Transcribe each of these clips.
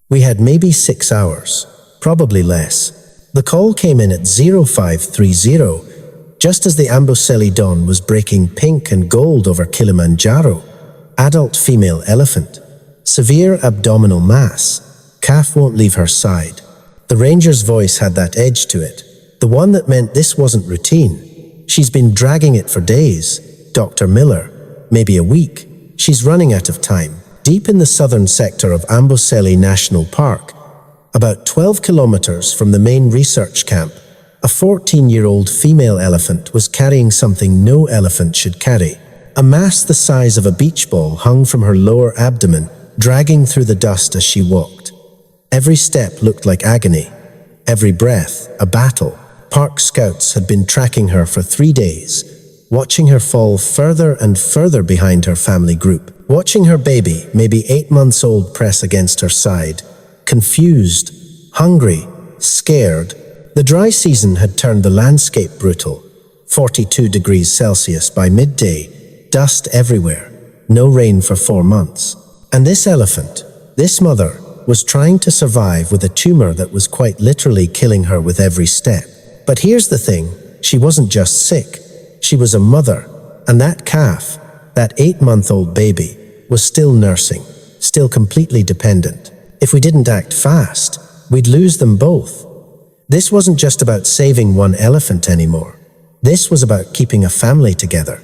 We had maybe 6 hours, probably less. The call came in at 0530, just as the Amboseli dawn was breaking pink and gold over Kilimanjaro. Adult female elephant. Severe abdominal mass. Calf won't leave her side. The ranger's voice had that edge to it, the one that meant this wasn't routine. She's been dragging it for days. Dr. Miller, maybe a week. She's running out of time. Deep in the southern sector of Amboseli National Park, about 12 kilometers from the main research camp, a 14-year-old female elephant was carrying something no elephant should carry. A mass the size of a beach ball hung from her lower abdomen, dragging through the dust as she walked. Every step looked like agony. Every breath, a battle. Park scouts had been tracking her for 3 days, watching her fall further and further behind her family group. Watching her baby, maybe 8 months old, press against her side. Confused, hungry, scared. The dry season had turned the landscape brutal. 42 degrees Celsius by midday, dust everywhere, no rain for 4 months. And this elephant, this mother, was trying to survive with a tumor that was quite literally killing her with every step. But here's the thing, she wasn't just sick, she was a mother, and that calf, that 8-month-old baby, was still nursing, still completely dependent. If we didn't act fast, we'd lose them both. This wasn't just about saving one elephant anymore. This was about keeping a family together.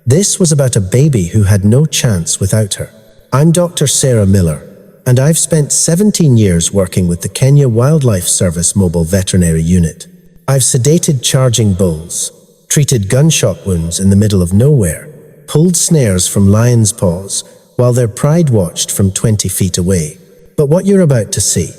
This was about a baby who had no chance without her. I'm Dr. Sarah Miller, and I've spent 17 years working with the Kenya Wildlife Service Mobile Veterinary Unit. I've sedated charging bulls, treated gunshot wounds in the middle of nowhere, pulled snares from lions' paws while their pride watched from 20 feet away. But what you're about to see,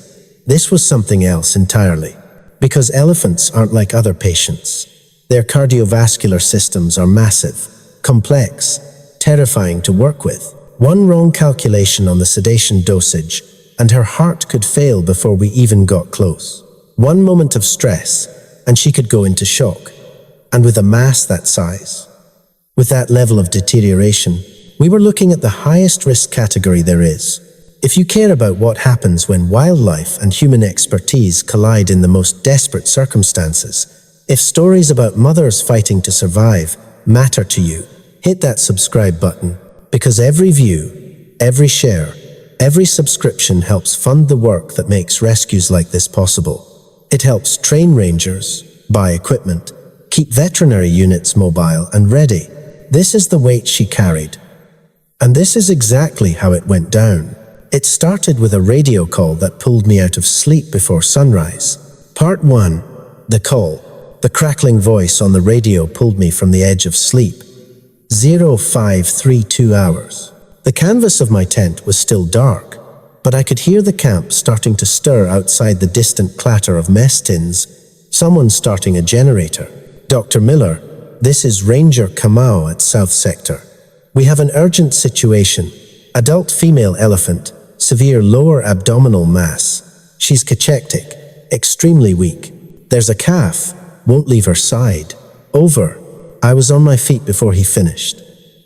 this was something else entirely. Because elephants aren't like other patients. Their cardiovascular systems are massive, complex, terrifying to work with. One wrong calculation on the sedation dosage, and her heart could fail before we even got close. One moment of stress, and she could go into shock. And with a mass that size, with that level of deterioration, we were looking at the highest risk category there is. If you care about what happens when wildlife and human expertise collide in the most desperate circumstances, if stories about mothers fighting to survive matter to you, hit that subscribe button, because every view, every share, every subscription helps fund the work that makes rescues like this possible. It helps train rangers, buy equipment, keep veterinary units mobile and ready. This is the weight she carried. And this is exactly how it went down. It started with a radio call that pulled me out of sleep before sunrise. Part 1. The call. The crackling voice on the radio pulled me from the edge of sleep. 0532 hours. The canvas of my tent was still dark, but I could hear the camp starting to stir outside, the distant clatter of mess tins. Someone starting a generator. Dr. Miller, this is Ranger Kamau at South Sector. We have an urgent situation. Adult female elephant, severe lower abdominal mass. She's cachectic, extremely weak. There's a calf, won't leave her side. Over. I was on my feet before he finished.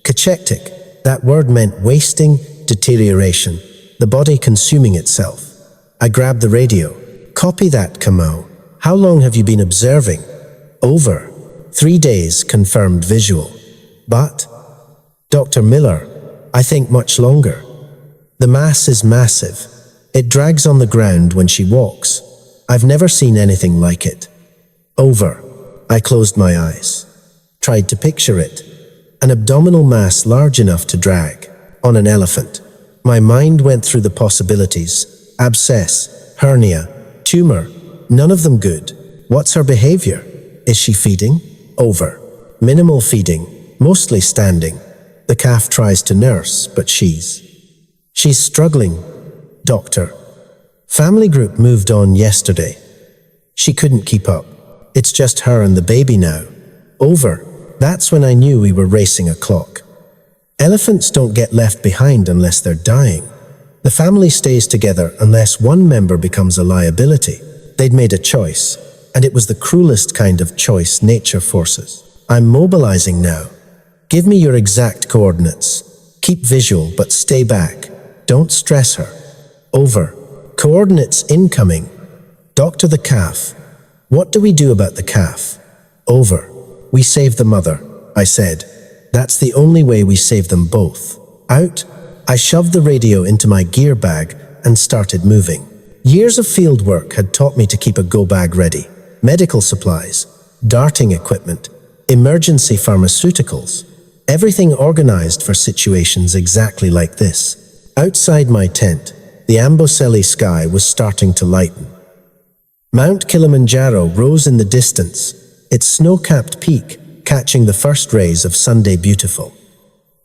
Cachectic, that word meant wasting, deterioration, the body consuming itself. I grabbed the radio. Copy that, Kamau. How long have you been observing? Over. 3 days, confirmed visual. But, Dr. Miller, I think much longer. The mass is massive. It drags on the ground when she walks. I've never seen anything like it. Over. I closed my eyes. Tried to picture it. An abdominal mass large enough to drag. On an elephant. My mind went through the possibilities. Abscess, hernia, tumor. None of them good. What's her behavior? Is she feeding? Over. Minimal feeding, mostly standing. The calf tries to nurse, but she's struggling. Doctor. Family group moved on yesterday. She couldn't keep up. It's just her and the baby now. Over. That's when I knew we were racing a clock. Elephants don't get left behind unless they're dying. The family stays together unless one member becomes a liability. They'd made a choice, and it was the cruelest kind of choice nature forces. I'm mobilizing now. Give me your exact coordinates. Keep visual, but stay back. Don't stress her. Over. Coordinates incoming. Doctor, the calf. What do we do about the calf? Over. We save the mother, I said. That's the only way we save them both. Out. I shoved the radio into my gear bag and started moving. Years of field work had taught me to keep a go bag ready. Medical supplies, darting equipment, emergency pharmaceuticals, everything organized for situations exactly like this. Outside my tent, the Amboseli sky was starting to lighten. Mount Kilimanjaro rose in the distance, its snow-capped peak catching the first rays of Sunday beautiful.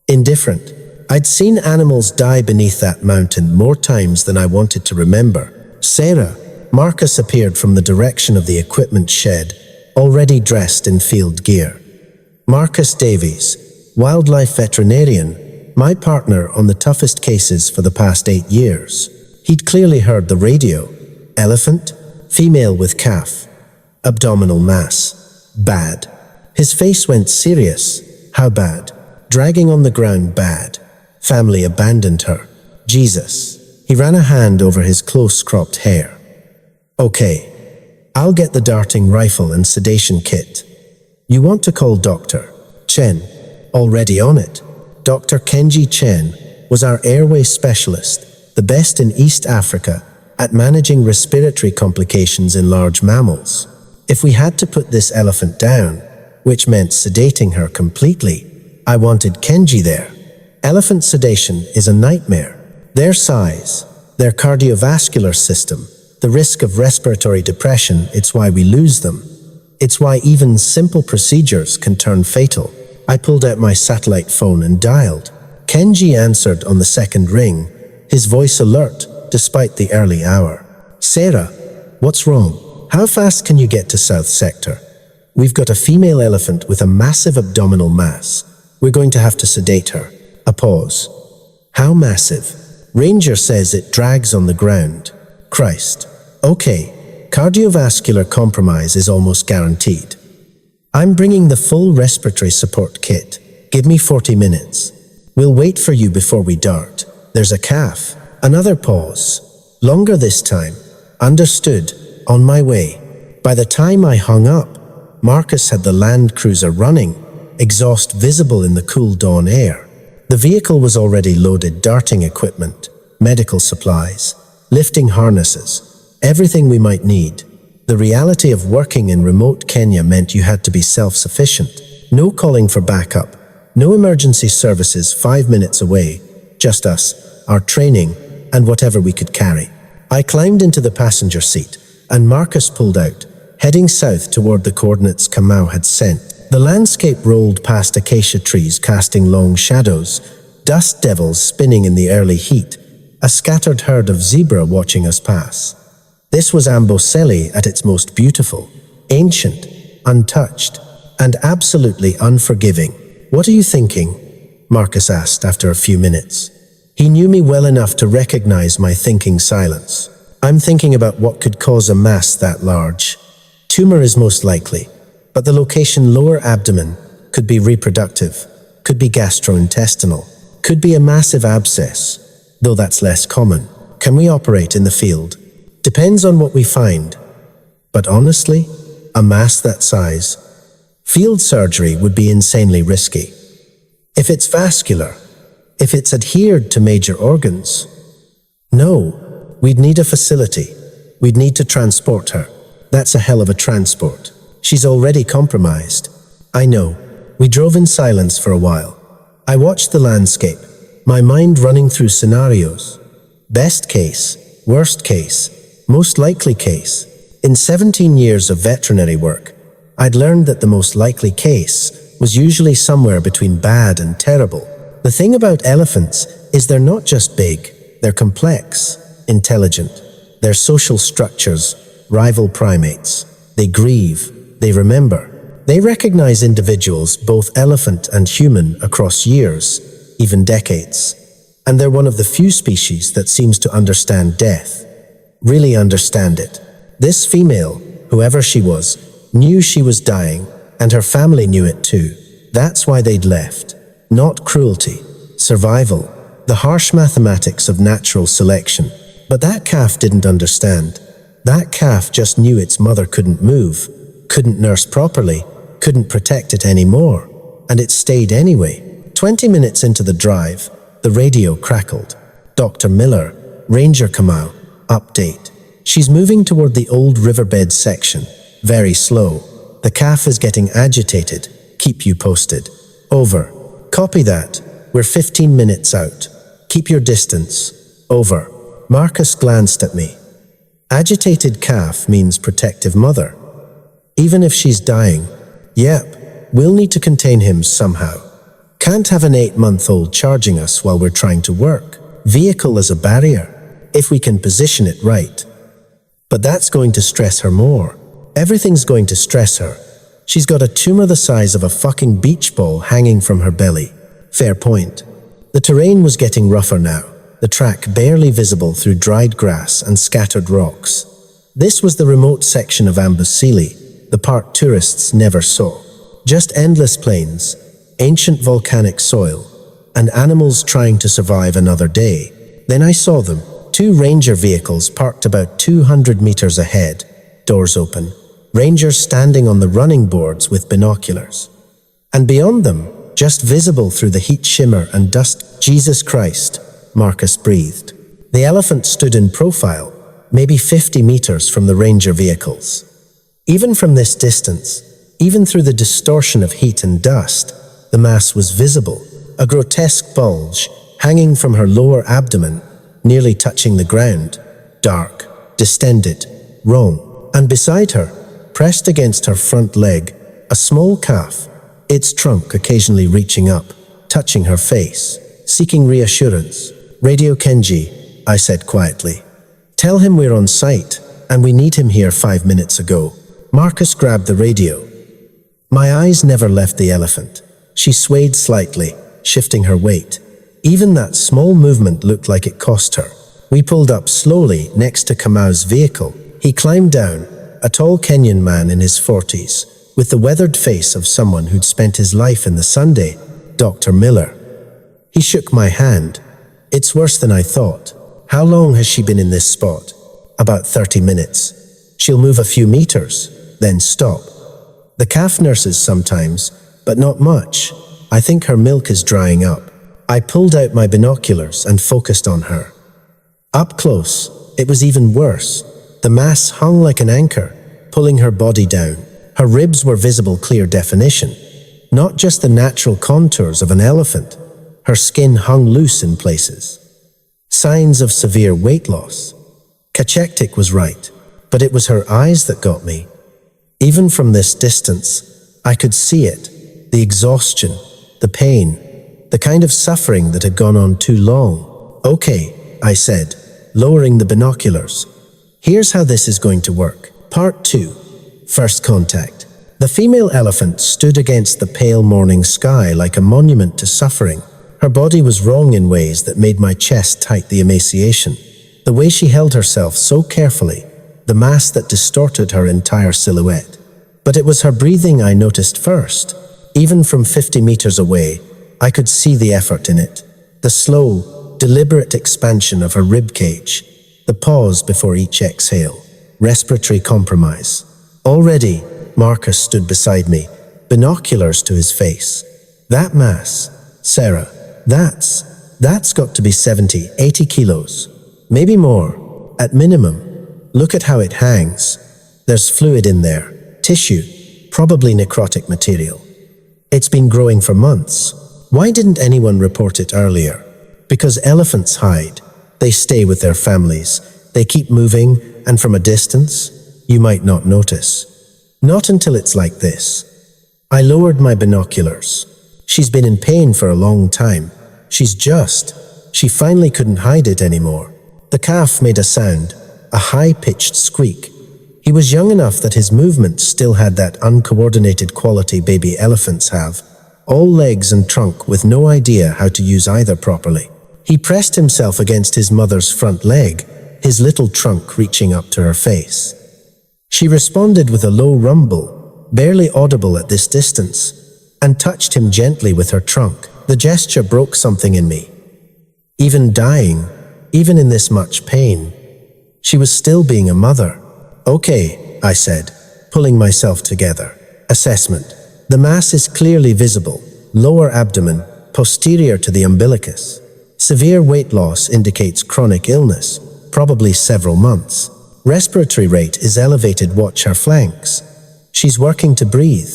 Indifferent, I'd seen animals die beneath that mountain more times than I wanted to remember. Sarah, Marcus appeared from the direction of the equipment shed, already dressed in field gear. Marcus Davies, wildlife veterinarian, my partner on the toughest cases for the past 8 years. He'd clearly heard the radio. Elephant, female with calf, abdominal mass, bad. His face went serious. How bad? Dragging on the ground, bad. Family abandoned her. Jesus. He ran a hand over his close-cropped hair. Okay, I'll get the darting rifle and sedation kit. You want to call Dr. Chen? Already on it. Dr. Kenji Chen was our airway specialist, the best in East Africa at managing respiratory complications in large mammals. If we had to put this elephant down, which meant sedating her completely, I wanted Kenji there. Elephant sedation is a nightmare. Their size, their cardiovascular system, the risk of respiratory depression, it's why we lose them. It's why even simple procedures can turn fatal. I pulled out my satellite phone and dialed. Kenji answered on the second ring, his voice alert despite the early hour. Sarah, what's wrong? How fast can you get to South Sector? We've got a female elephant with a massive abdominal mass. We're going to have to sedate her. A pause. How massive? Ranger says it drags on the ground. Christ. Okay, cardiovascular compromise is almost guaranteed. I'm bringing the full respiratory support kit. Give me 40 minutes. We'll wait for you before we dart. There's a calf. Another pause. Longer this time. Understood. On my way. By the time I hung up, Marcus had the Land Cruiser running, exhaust visible in the cool dawn air. The vehicle was already loaded darting equipment, medical supplies, lifting harnesses, everything we might need. The reality of working in remote Kenya meant you had to be self-sufficient. No calling for backup, no emergency services 5 minutes away, just us, our training, and whatever we could carry. I climbed into the passenger seat, and Marcus pulled out, heading south toward the coordinates Kamau had sent. The landscape rolled past acacia trees casting long shadows, dust devils spinning in the early heat, a scattered herd of zebra watching us pass. This was Amboseli at its most beautiful, ancient, untouched, and absolutely unforgiving. What are you thinking? Marcus asked after a few minutes. He knew me well enough to recognize my thinking silence. I'm thinking about what could cause a mass that large. Tumor is most likely, but the location lower abdomen could be reproductive, could be gastrointestinal, could be a massive abscess, though that's less common. Can we operate in the field? Depends on what we find. But honestly, a mass that size, field surgery would be insanely risky. If it's vascular, if it's adhered to major organs, no, we'd need a facility. We'd need to transport her. That's a hell of a transport. She's already compromised. I know. We drove in silence for a while. I watched the landscape, my mind running through scenarios. Best case, worst case, most likely case. In 17 years of veterinary work, I'd learned that the most likely case was usually somewhere between bad and terrible. The thing about elephants is they're not just big, they're complex, intelligent. Their social structures rival primates. They grieve, they remember. They recognize individuals, both elephant and human, across years, even decades. And they're one of the few species that seems to understand death, really understand it. This female, whoever she was, knew she was dying, and her family knew it too. That's why they'd left. Not cruelty, survival, the harsh mathematics of natural selection. But that calf didn't understand. That calf just knew its mother couldn't move, couldn't nurse properly, couldn't protect it anymore, and it stayed anyway. 20 minutes into the drive, the radio crackled. Dr. Miller, Ranger Kamau, update. She's moving toward the old riverbed section. Very slow. The calf is getting agitated. Keep you posted. Over. Copy that. We're 15 minutes out. Keep your distance. Over. Marcus glanced at me. Agitated calf means protective mother. Even if she's dying, yep, we'll need to contain him somehow. Can't have an 8-month-old charging us while we're trying to work. Vehicle as a barrier, if we can position it right. But that's going to stress her more. Everything's going to stress her. She's got a tumor the size of a fucking beach ball hanging from her belly. Fair point. The terrain was getting rougher now, the track barely visible through dried grass and scattered rocks. This was the remote section of Amboseli, the park tourists never saw. Just endless plains, ancient volcanic soil, and animals trying to survive another day. Then I saw them, 2 ranger vehicles parked about 200 meters ahead, doors open, rangers standing on the running boards with binoculars. And beyond them, just visible through the heat shimmer and dust, Jesus Christ, Marcus breathed. The elephant stood in profile, maybe 50 meters from the ranger vehicles. Even from this distance, even through the distortion of heat and dust, the mass was visible, a grotesque bulge hanging from her lower abdomen, nearly touching the ground, dark, distended, wrong. And beside her, pressed against her front leg, a small calf, its trunk occasionally reaching up, touching her face, seeking reassurance. Radio Kenji, I said quietly. Tell him we're on site, and we need him here 5 minutes ago. Marcus grabbed the radio. My eyes never left the elephant. She swayed slightly, shifting her weight. Even that small movement looked like it cost her. We pulled up slowly next to Kamau's vehicle. He climbed down, a tall Kenyan man in his 40s, with the weathered face of someone who'd spent his life in the Sunday, Dr. Miller. He shook my hand. It's worse than I thought. How long has she been in this spot? About 30 minutes. She'll move a few meters, then stop. The calf nurses sometimes, but not much. I think her milk is drying up. I pulled out my binoculars and focused on her. Up close, it was even worse. The mass hung like an anchor, pulling her body down. Her ribs were visible clear definition, not just the natural contours of an elephant. Her skin hung loose in places. Signs of severe weight loss. Kachektik was right, but it was her eyes that got me. Even from this distance, I could see it, the exhaustion, the pain, the kind of suffering that had gone on too long. Okay, I said, lowering the binoculars. Here's how this is going to work. Part 2. First contact. The female elephant stood against the pale morning sky like a monument to suffering. Her body was wrong in ways that made my chest tight the emaciation. The way she held herself so carefully, the mass that distorted her entire silhouette. But it was her breathing I noticed first. Even from 50 meters away, I could see the effort in it. The slow, deliberate expansion of her rib cage. The pause before each exhale. Respiratory compromise. Already, Marcus stood beside me, binoculars to his face. That mass, Sarah, that's got to be 70, 80 kilos. Maybe more, at minimum. Look at how it hangs. There's fluid in there, tissue, probably necrotic material. It's been growing for months. Why didn't anyone report it earlier? Because elephants hide. They stay with their families. They keep moving, and from a distance, you might not notice. Not until it's like this. I lowered my binoculars. She's been in pain for a long time. She finally couldn't hide it anymore. The calf made a sound, a high-pitched squeak. He was young enough that his movements still had that uncoordinated quality baby elephants have, all legs and trunk with no idea how to use either properly. He pressed himself against his mother's front leg, his little trunk reaching up to her face. She responded with a low rumble, barely audible at this distance, and touched him gently with her trunk. The gesture broke something in me. Even dying, even in this much pain, She was still being a mother. Okay, I said, pulling myself together. Assessment. The mass is clearly visible. Lower abdomen, posterior to the umbilicus. Severe weight loss indicates chronic illness, probably several months. Respiratory rate is elevated. Watch her flanks. She's working to breathe.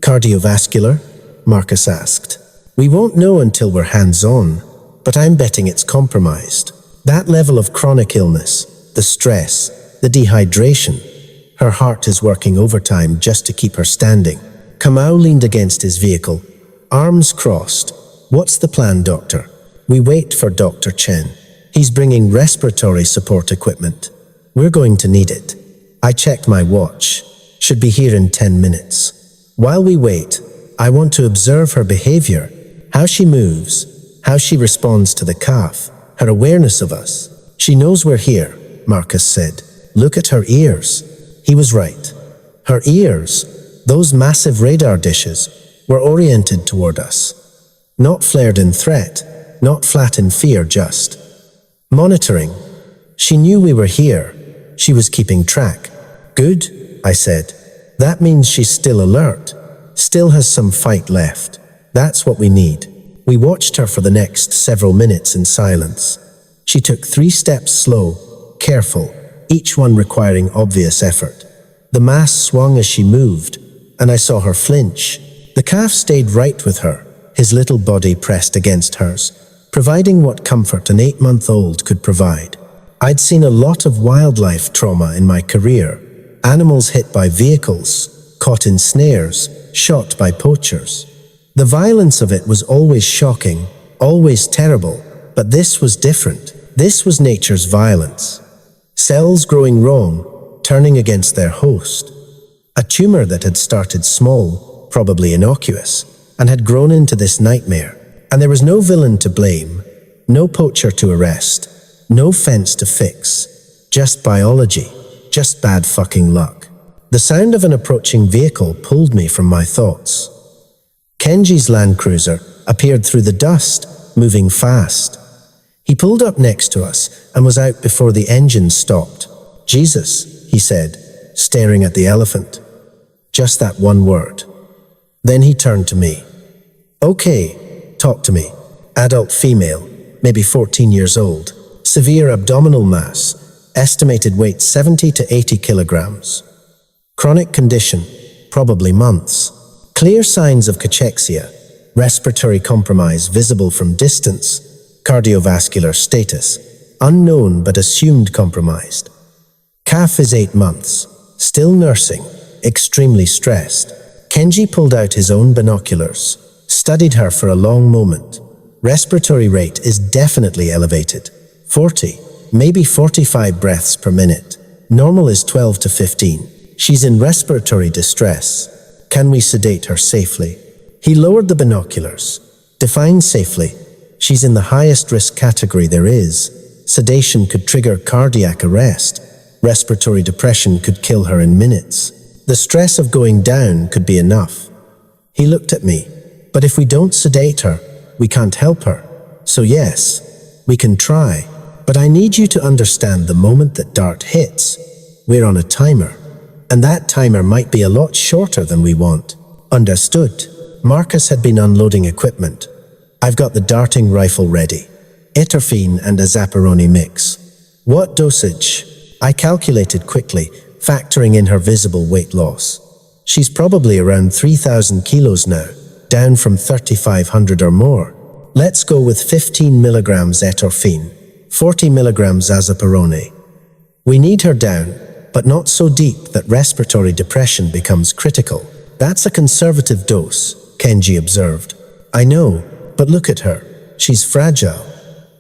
Cardiovascular? Marcus asked. We won't know until we're hands-on, but I'm betting it's compromised. That level of chronic illness, the stress, the dehydration. Her heart is working overtime just to keep her standing. Kamau leaned against his vehicle, arms crossed. What's the plan, doctor? We wait for Dr. Chen. He's bringing respiratory support equipment. We're going to need it. I checked my watch. Should be here in 10 minutes. While we wait, I want to observe her behavior, how she moves, how she responds to the calf, her awareness of us. She knows we're here, Marcus said. Look at her ears. He was right. Her ears, those massive radar dishes, were oriented toward us. Not flared in threat, not flat in fear, just monitoring. She knew we were here. She was keeping track. Good, I said. That means she's still alert, still has some fight left. That's what we need. We watched her for the next several minutes in silence. She took 3 steps slow, careful, each one requiring obvious effort. The mass swung as she moved, and I saw her flinch. The calf stayed right with her, his little body pressed against hers, providing what comfort an 8-month-old could provide. I'd seen a lot of wildlife trauma in my career. Animals hit by vehicles, caught in snares, shot by poachers. The violence of it was always shocking, always terrible, but this was different. This was nature's violence. Cells growing wrong, turning against their host. A tumor that had started small, probably innocuous, and had grown into this nightmare. And there was no villain to blame, no poacher to arrest, no fence to fix. Just biology, just bad fucking luck. The sound of an approaching vehicle pulled me from my thoughts. Kenji's Land Cruiser appeared through the dust, moving fast. He pulled up next to us and was out before the engine stopped. Jesus, he said, staring at the elephant. Just that one word. Then he turned to me. Okay, talk to me. Adult female, maybe 14 years old. Severe abdominal mass, estimated weight 70 to 80 kilograms. Chronic condition, probably months. Clear signs of cachexia, respiratory compromise visible from distance, cardiovascular status, unknown but assumed compromised. Calf is 8 months, still nursing, extremely stressed. Kenji pulled out his own binoculars, studied her for a long moment. Respiratory rate is definitely elevated. 40, maybe 45 breaths per minute. Normal is 12 to 15. She's in respiratory distress. Can we sedate her safely? He lowered the binoculars. Define safely. She's in the highest risk category there is. Sedation could trigger cardiac arrest. Respiratory depression could kill her in minutes. The stress of going down could be enough. He looked at me. But if we don't sedate her, we can't help her. So yes, we can try. But I need you to understand the moment that dart hits, we're on a timer. And that timer might be a lot shorter than we want. Understood. Marcus had been unloading equipment. I've got the darting rifle ready. Etorphine and a Zapparoni mix. What dosage? I calculated quickly, factoring in her visible weight loss. She's probably around 3,000 kilos now, down from 3,500 or more. Let's go with 15 milligrams etorphine, 40 milligrams Zapparoni. We need her down, but not so deep that respiratory depression becomes critical. That's a conservative dose, Kenji observed. I know, but look at her. She's fragile.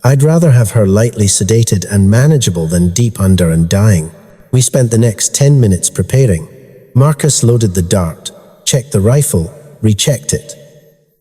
I'd rather have her lightly sedated and manageable than deep under and dying. We spent the next 10 minutes preparing. Marcus loaded the dart, checked the rifle, rechecked it.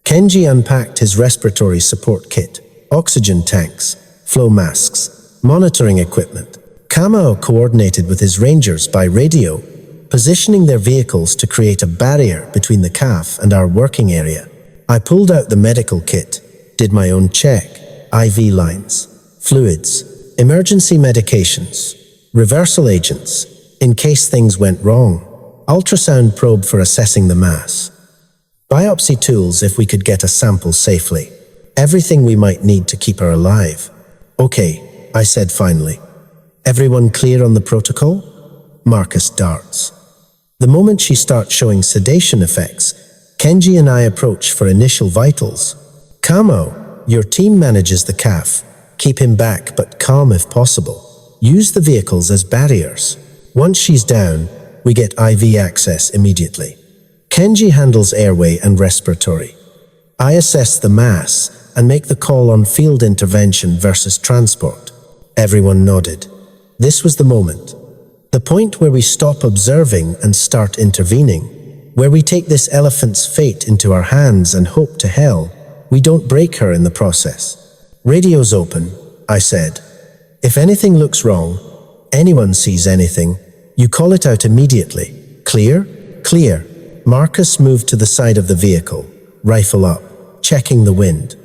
Kenji unpacked his respiratory support kit, oxygen tanks, flow masks, monitoring equipment. Kamau coordinated with his rangers by radio, positioning their vehicles to create a barrier between the calf and our working area. I pulled out the medical kit, did my own check, IV lines, fluids, emergency medications. reversal agents, in case things went wrong, ultrasound probe for assessing the mass, biopsy tools if we could get a sample safely, everything we might need to keep her alive. Okay, I said finally. Everyone clear on the protocol? Marcus darts. The moment she starts showing sedation effects, Kenji and I approach for initial vitals. Kamo, your team manages the calf. Keep him back but calm if possible. Use the vehicles as barriers. Once she's down, we get IV access immediately. Kenji handles airway and respiratory. I assess the mass and make the call on field intervention versus transport. Everyone nodded. This was the moment. The point where we stop observing and start intervening. Where we take this elephant's fate into our hands and hope to hell we don't break her in the process. Radio's open, I said. If anything looks wrong, anyone sees anything, you call it out immediately. Clear? Clear. Marcus moved to the side of the vehicle, rifle up, checking the wind.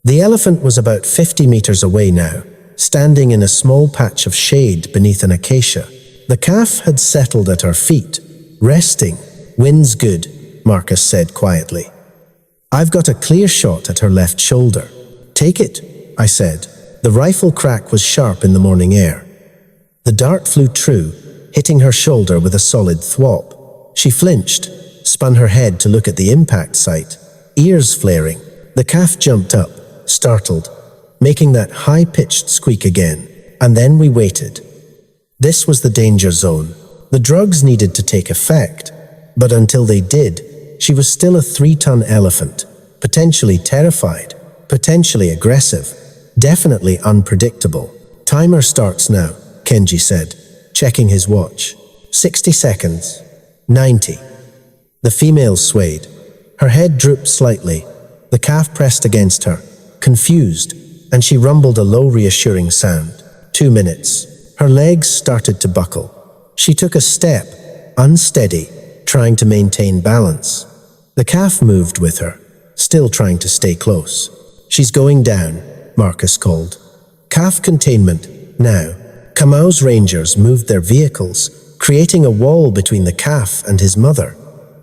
The elephant was about 50 meters away now, standing in a small patch of shade beneath an acacia. The calf had settled at our feet, resting. Wind's good, Marcus said quietly. I've got a clear shot at her left shoulder. Take it, I said. The rifle crack was sharp in the morning air. The dart flew true, hitting her shoulder with a solid thwop. She flinched, spun her head to look at the impact site, ears flaring. The calf jumped up, startled, making that high-pitched squeak again. And then we waited. This was the danger zone. The drugs needed to take effect, but until they did, she was still a 3-ton elephant, potentially terrified, potentially aggressive, definitely unpredictable. Timer starts now, Kenji said, checking his watch. 60 seconds. 90. The female swayed. Her head drooped slightly. The calf pressed against her, confused, and she rumbled a low, reassuring sound. 2 minutes. Her legs started to buckle. She took a step, unsteady, trying to maintain balance. The calf moved with her, still trying to stay close. She's going down, Marcus called. Calf containment, now. Kamau's rangers moved their vehicles, creating a wall between the calf and his mother.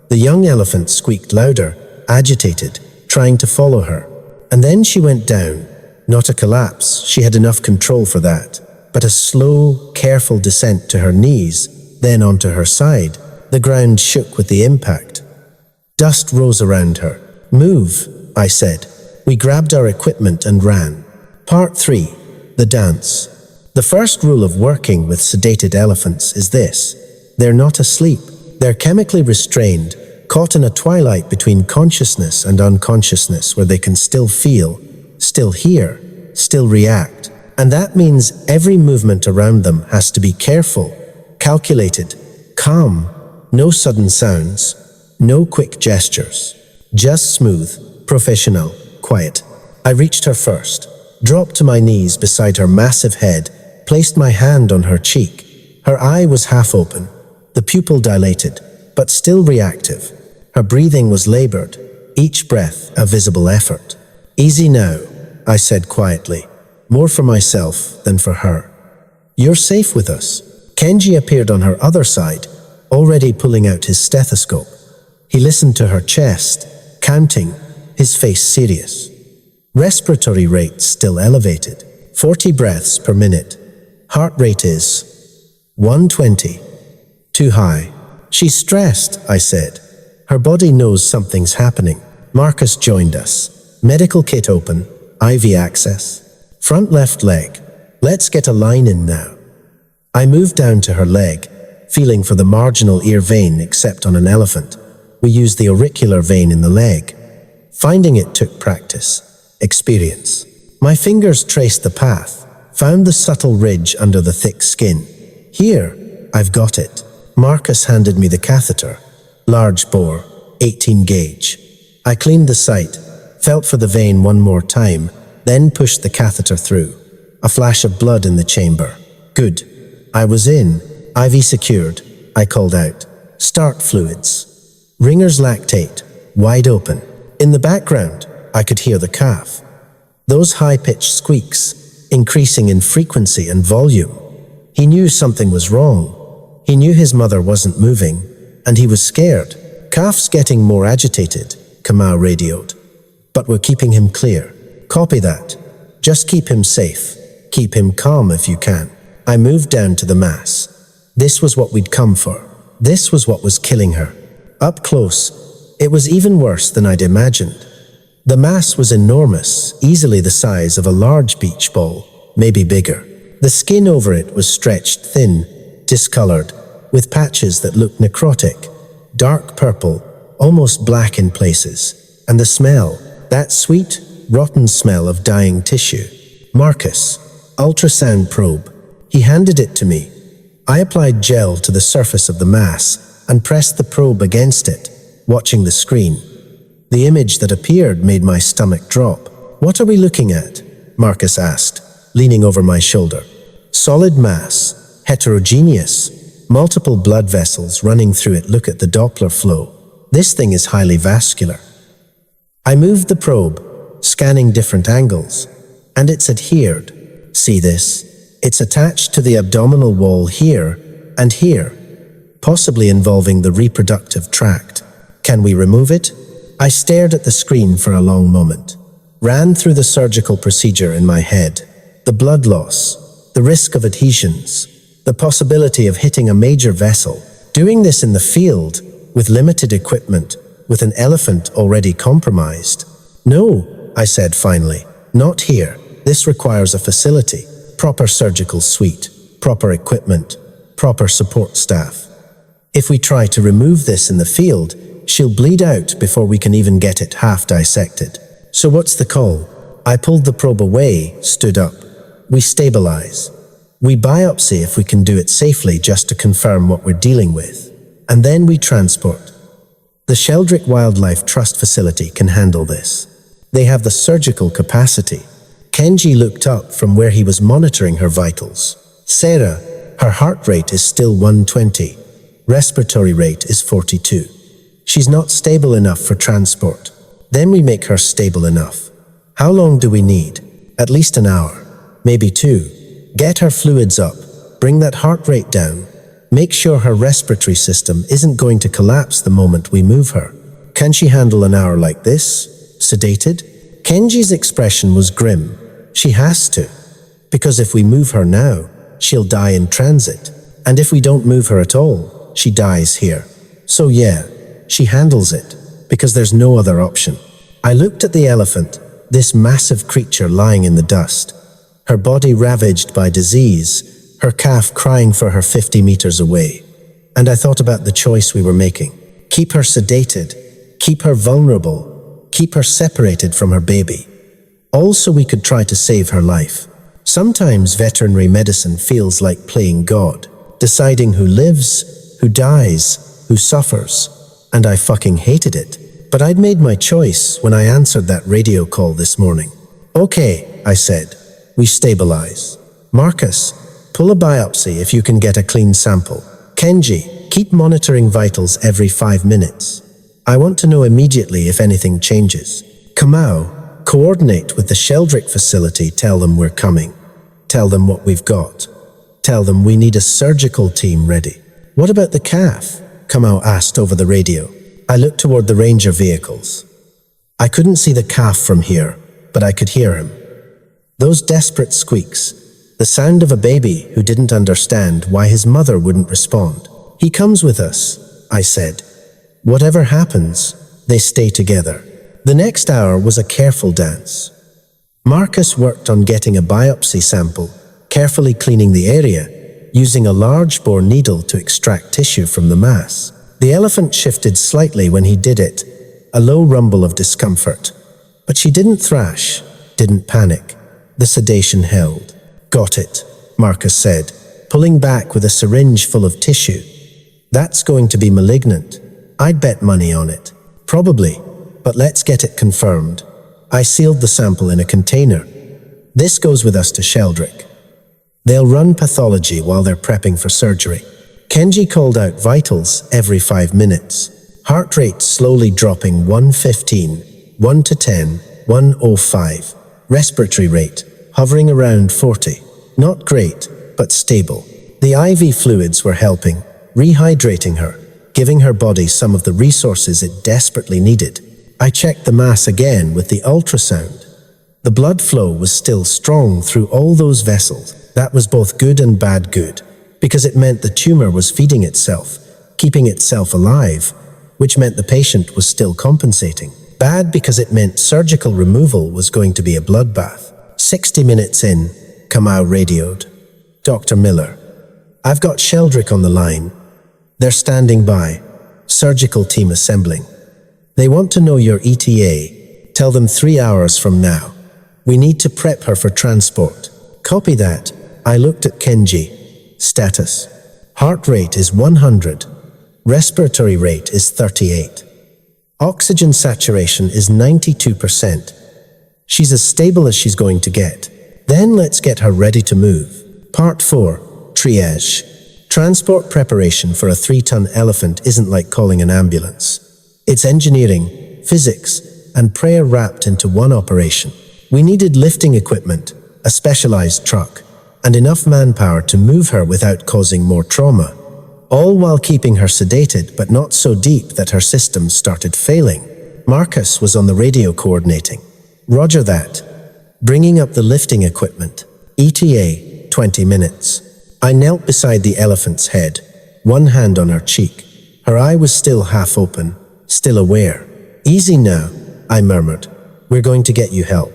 The young elephant squeaked louder, agitated, trying to follow her. And then she went down. Not a collapse, she had enough control for that, but a slow, careful descent to her knees, then onto her side. The ground shook with the impact. Dust rose around her. Move, I said. We grabbed our equipment and ran. Part 3. The dance. The first rule of working with sedated elephants is this. They're not asleep. They're chemically restrained, caught in a twilight between consciousness and unconsciousness where they can still feel, still hear, still react. And that means every movement around them has to be careful, calculated, calm. No sudden sounds, no quick gestures. Just smooth, professional, quiet. I reached her first, dropped to my knees beside her massive head, placed my hand on her cheek. Her eye was half open, the pupil dilated, but still reactive. Her breathing was labored, each breath a visible effort. Easy now, I said quietly, more for myself than for her. You're safe with us. Kenji appeared on her other side, already pulling out his stethoscope. He listened to her chest, counting, his face serious. Respiratory rate still elevated, 40 breaths per minute. Heart rate is 120. Too high. She's stressed, I said. Her body knows something's happening. Marcus joined us. Medical kit open, IV access. Front left leg. Let's get a line in now. I moved down to her leg, feeling for the marginal ear vein except on an elephant. We used the auricular vein in the leg. Finding it took practice, experience. My fingers traced the path, found the subtle ridge under the thick skin. Here, I've got it. Marcus handed me the catheter. Large bore, 18 gauge. I cleaned the site, felt for the vein one more time, then pushed the catheter through. A flash of blood in the chamber. Good. I was in. IV secured. I called out. Start fluids. Ringer's lactate, wide open. In the background, I could hear the calf. Those high-pitched squeaks, increasing in frequency and volume. He knew something was wrong. He knew his mother wasn't moving, and he was scared. Calf's getting more agitated, Kamau radioed. But we're keeping him clear. Copy that. Just keep him safe. Keep him calm if you can. I moved down to the mass. This was what we'd come for. This was what was killing her. Up close, it was even worse than I'd imagined. The mass was enormous, easily the size of a large beach ball, maybe bigger. The skin over it was stretched thin, discolored, with patches that looked necrotic, dark purple, almost black in places. And the smell, that sweet, rotten smell of dying tissue. Marcus, ultrasound probe. He handed it to me. I applied gel to the surface of the mass and pressed the probe against it, watching the screen. The image that appeared made my stomach drop. What are we looking at? Marcus asked, leaning over my shoulder. Solid mass, heterogeneous, multiple blood vessels running through it. Look at the Doppler flow. This thing is highly vascular. I moved the probe, scanning different angles, and it's adhered. See this? It's attached to the abdominal wall here and here, possibly involving the reproductive tract. Can we remove it? I stared at the screen for a long moment, ran through the surgical procedure in my head. The blood loss, the risk of adhesions, the possibility of hitting a major vessel. Doing this in the field, with limited equipment, with an elephant already compromised. No, I said finally, not here. This requires a facility, proper surgical suite, proper equipment, proper support staff. If we try to remove this in the field, she'll bleed out before we can even get it half dissected. So what's the call? I pulled the probe away, stood up. We stabilize. We biopsy if we can do it safely just to confirm what we're dealing with. And then we transport. The Sheldrick Wildlife Trust facility can handle this. They have the surgical capacity. Kenji looked up from where he was monitoring her vitals. Sarah, her heart rate is still 120. Respiratory rate is 42. She's not stable enough for transport. Then we make her stable enough. How long do we need? At least an hour, maybe 2. Get her fluids up, bring that heart rate down. Make sure her respiratory system isn't going to collapse the moment we move her. Can she handle an hour like this? Sedated? Kenji's expression was grim. She has to. Because if we move her now, she'll die in transit. And if we don't move her at all, she dies here. So yeah, she handles it, because there's no other option. I looked at the elephant, this massive creature lying in the dust. Her body ravaged by disease, her calf crying for her 50 meters away. And I thought about the choice we were making. Keep her sedated, keep her vulnerable, keep her separated from her baby. Also, we could try to save her life. Sometimes veterinary medicine feels like playing God, deciding who lives, who dies, who suffers. And I fucking hated it. But I'd made my choice when I answered that radio call this morning. Okay, I said. We stabilize. Marcus, pull a biopsy if you can get a clean sample. Kenji, keep monitoring vitals every 5 minutes. I want to know immediately if anything changes. Kamau, coordinate with the Sheldrick facility. Tell them we're coming. Tell them what we've got. Tell them we need a surgical team ready. What about the calf? Kamau asked over the radio. I looked toward the ranger vehicles. I couldn't see the calf from here, but I could hear him. Those desperate squeaks, the sound of a baby who didn't understand why his mother wouldn't respond. He comes with us, I said. Whatever happens, they stay together. The next hour was a careful dance. Marcus worked on getting a biopsy sample, carefully cleaning the area, using a large bore needle to extract tissue from the mass. The elephant shifted slightly when he did it, a low rumble of discomfort. But she didn't thrash, didn't panic. The sedation held. Got it, Marcus said, pulling back with a syringe full of tissue. That's going to be malignant. I'd bet money on it. Probably, but let's get it confirmed. I sealed the sample in a container. This goes with us to Sheldrick. They'll run pathology while they're prepping for surgery. Kenji called out vitals every 5 minutes. Heart rate slowly dropping 115, 1 to 10, 105. Respiratory rate hovering around 40. Not great, but stable. The IV fluids were helping, rehydrating her, giving her body some of the resources it desperately needed. I checked the mass again with the ultrasound. The blood flow was still strong through all those vessels. That was both good and bad good, because it meant the tumor was feeding itself, keeping itself alive, which meant the patient was still compensating. Bad because it meant surgical removal was going to be a bloodbath. 60 minutes in, Kamau radioed. Dr. Miller, I've got Sheldrick on the line. They're standing by. Surgical team assembling. They want to know your ETA. Tell them 3 hours from now. We need to prep her for transport. Copy that. I looked at Kenji. Status. Heart rate is 100. Respiratory rate is 38. Oxygen saturation is 92%. She's as stable as she's going to get. Then let's get her ready to move. Part 4. Triage. Transport preparation for a 3-ton elephant isn't like calling an ambulance. It's engineering, physics, and prayer wrapped into one operation. We needed lifting equipment, a specialized truck, and enough manpower to move her without causing more trauma, all while keeping her sedated but not so deep that her systems started failing. Marcus was on the radio coordinating. Roger that. Bringing up the lifting equipment. ETA, 20 minutes. I knelt beside the elephant's head, one hand on her cheek. Her eye was still half open, still aware. Easy now, I murmured. We're going to get you help.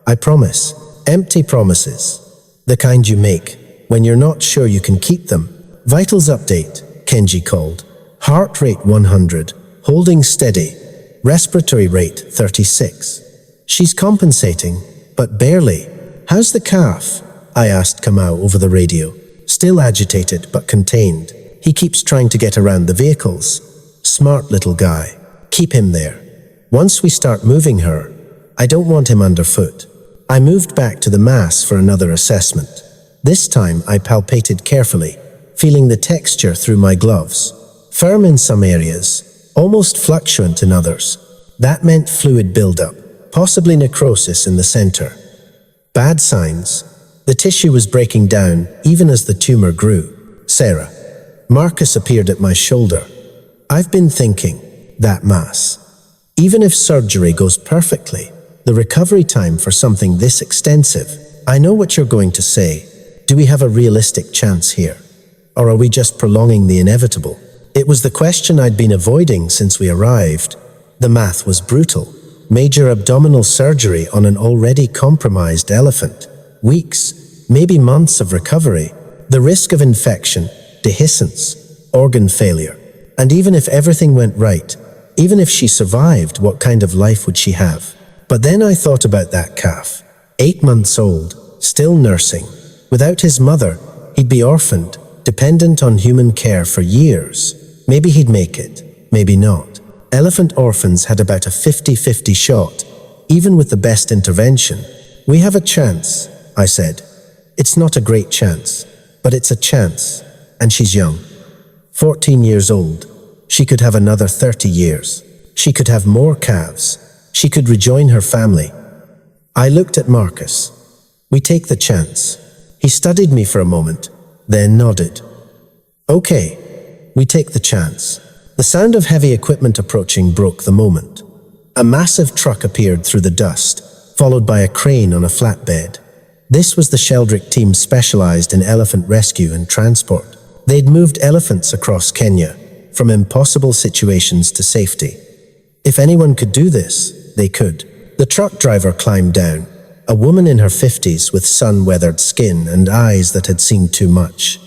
I promise. Empty promises. The kind you make when you're not sure you can keep them. Vitals update, Kenji called. Heart rate 100, holding steady. Respiratory rate 36. She's compensating, but barely. How's the calf? I asked Kamau over the radio. Still agitated, but contained. He keeps trying to get around the vehicles. Smart little guy. Keep him there. Once we start moving her, I don't want him underfoot. I moved back to the mass for another assessment. This time I palpated carefully, feeling the texture through my gloves. Firm in some areas, almost fluctuant in others. That meant fluid buildup, possibly necrosis in the center. Bad signs. The tissue was breaking down even as the tumor grew. Sarah. Marcus appeared at my shoulder. I've been thinking, that mass. Even if surgery goes perfectly, the recovery time for something this extensive. I know what you're going to say. Do we have a realistic chance here? Or are we just prolonging the inevitable? It was the question I'd been avoiding since we arrived. The math was brutal. Major abdominal surgery on an already compromised elephant. Weeks, maybe months of recovery. The risk of infection, dehiscence, organ failure. And even if everything went right, even if she survived, what kind of life would she have? But then I thought about that calf. 8 months old, still nursing. Without his mother, he'd be orphaned, dependent on human care for years. Maybe he'd make it, maybe not. Elephant orphans had about a 50-50 shot, even with the best intervention. We have a chance, I said. It's not a great chance, but it's a chance. And she's young. 14 years old. She could have another 30 years. She could have more calves. She could rejoin her family. I looked at Marcus. We take the chance. He studied me for a moment, then nodded. Okay, we take the chance. The sound of heavy equipment approaching broke the moment. A massive truck appeared through the dust, followed by a crane on a flatbed. This was the Sheldrick team specialized in elephant rescue and transport. They'd moved elephants across Kenya, from impossible situations to safety. If anyone could do this, they could. The truck driver climbed down, a woman in her 50s with sun-weathered skin and eyes that had seen too much.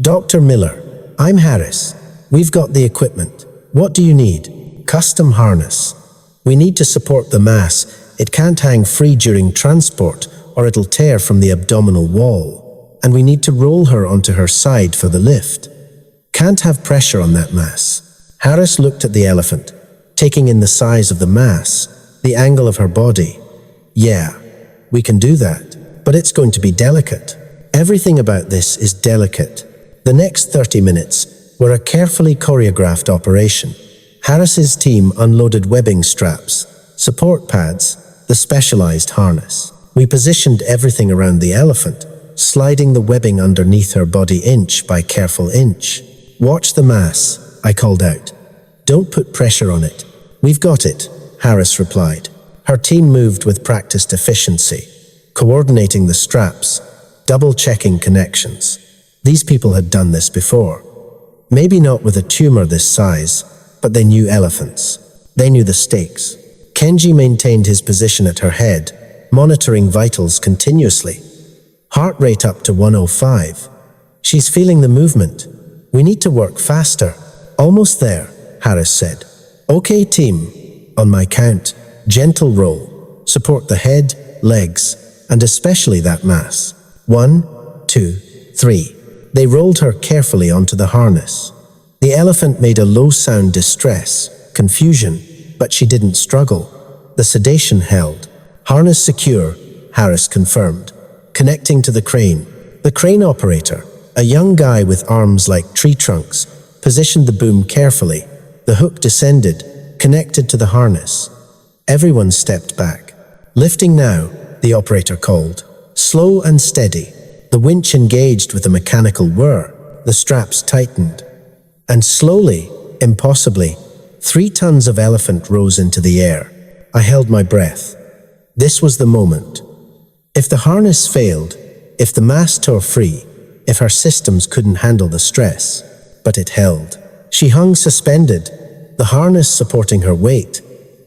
Dr. Miller, I'm Harris. We've got the equipment. What do you need? Custom harness. We need to support the mass. It can't hang free during transport or it'll tear from the abdominal wall. And we need to roll her onto her side for the lift. Can't have pressure on that mass. Harris looked at the elephant, taking in the size of the mass, the angle of her body. Yeah, we can do that, but it's going to be delicate. Everything about this is delicate. The next 30 minutes were a carefully choreographed operation. Harris's team unloaded webbing straps, support pads, the specialized harness. We positioned everything around the elephant, sliding the webbing underneath her body inch by careful inch. "Watch the mass," I called out. "Don't put pressure on it." "We've got it," Harris replied. Her team moved with practiced efficiency, coordinating the straps, double-checking connections. These people had done this before. Maybe not with a tumor this size, but they knew elephants. They knew the stakes. Kenji maintained his position at her head, monitoring vitals continuously. Heart rate up to 105. "She's feeling the movement. We need to work faster." "Almost there," Harris said. "Okay, team. On my count, gentle roll. Support the head, legs, and especially that mass. 1, 2, 3. They rolled her carefully onto the harness. The elephant made a low sound distress, confusion, but she didn't struggle. The sedation held. "Harness secure," Harris confirmed, connecting to the crane. The crane operator, a young guy with arms like tree trunks, positioned the boom carefully. The hook descended, connected to the harness. Everyone stepped back. "Lifting now," the operator called. Slow and steady. The winch engaged with a mechanical whir. The straps tightened. And slowly, impossibly, 3 tons of elephant rose into the air. I held my breath. This was the moment. If the harness failed, if the mass tore free, if her systems couldn't handle the stress, but it held. She hung suspended, the harness supporting her weight,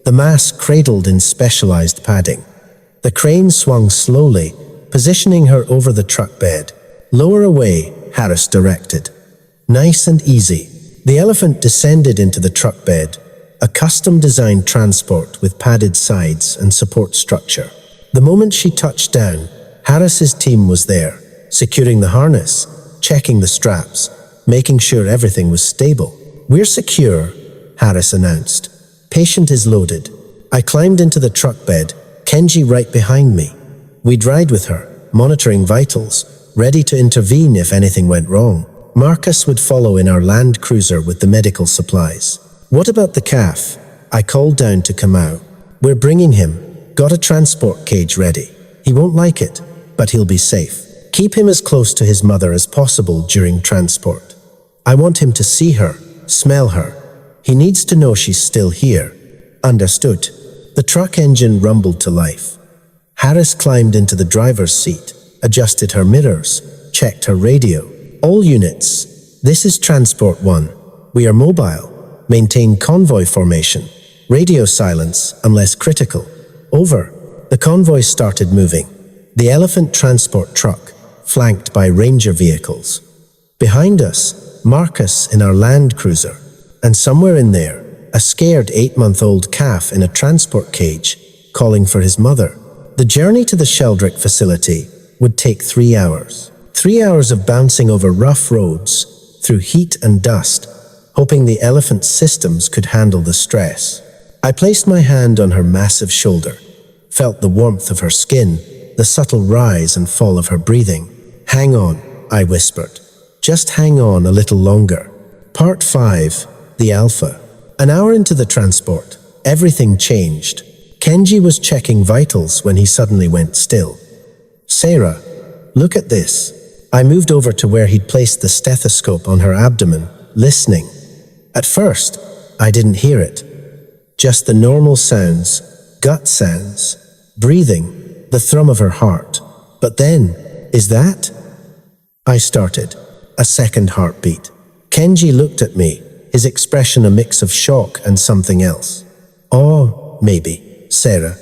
the mass cradled in specialized padding. The crane swung slowly, positioning her over the truck bed. "Lower away," Harris directed. Nice and easy. The elephant descended into the truck bed, a custom-designed transport with padded sides and support structure. The moment she touched down, Harris's team was there, securing the harness, checking the straps, making sure everything was stable. "We're secure," Harris announced. "Patient is loaded." I climbed into the truck bed, Kenji right behind me. We'd ride with her, monitoring vitals, ready to intervene if anything went wrong. Marcus would follow in our Land Cruiser with the medical supplies. "What about the calf?" I called down to Kamau. "We're bringing him. Got a transport cage ready. He won't like it, but he'll be safe. Keep him as close to his mother as possible during transport. I want him to see her, smell her. He needs to know she's still here." "Understood." The truck engine rumbled to life. Harris climbed into the driver's seat, adjusted her mirrors, checked her radio. "All units, this is Transport 1. We are mobile. Maintain convoy formation. Radio silence unless critical. Over." The convoy started moving. The elephant transport truck, flanked by ranger vehicles. Behind us, Marcus in our Land Cruiser. And somewhere in there, a scared 8-month-old calf in a transport cage, calling for his mother. The journey to the Sheldrick facility would take 3 hours. 3 hours of bouncing over rough roads, through heat and dust, hoping the elephant's systems could handle the stress. I placed my hand on her massive shoulder, felt the warmth of her skin, the subtle rise and fall of her breathing. "Hang on," I whispered. "Just hang on a little longer." Part 5, the Alpha. An hour into the transport, everything changed. Kenji was checking vitals when he suddenly went still. "Sarah, look at this." I moved over to where he'd placed the stethoscope on her abdomen, listening. At first, I didn't hear it. Just the normal sounds, gut sounds, breathing, the thrum of her heart. But then, "Is that?" I started. A second heartbeat. Kenji looked at me, his expression a mix of shock and something else. "Oh, maybe, Sarah.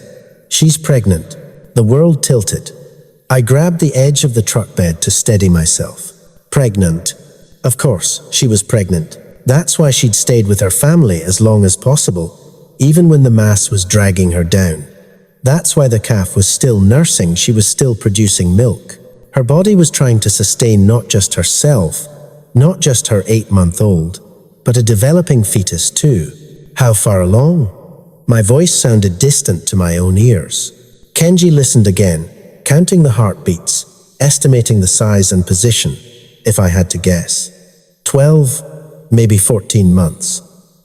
She's pregnant." The world tilted. I grabbed the edge of the truck bed to steady myself. Pregnant. Of course, she was pregnant. That's why she'd stayed with her family as long as possible, even when the mass was dragging her down. That's why the calf was still nursing, she was still producing milk. Her body was trying to sustain not just herself, not just her 8-month-old, but a developing fetus too. How far along? My voice sounded distant to my own ears. Kenji listened again, counting the heartbeats, estimating the size and position, if I had to guess. 12, maybe 14 months.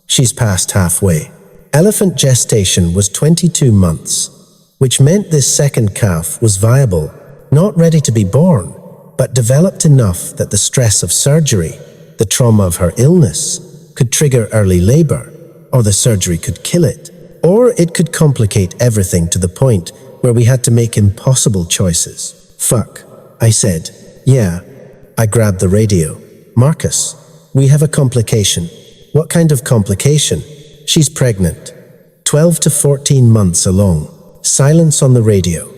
She's past halfway. Elephant gestation was 22 months, which meant this second calf was viable, not ready to be born, but developed enough that the stress of surgery, the trauma of her illness, could trigger early labor, or the surgery could kill it, or it could complicate everything to the point where we had to make impossible choices. Fuck, I said. Yeah. I grabbed the radio. Marcus, we have a complication. What kind of complication? She's pregnant. 12 to 14 months along. Silence on the radio.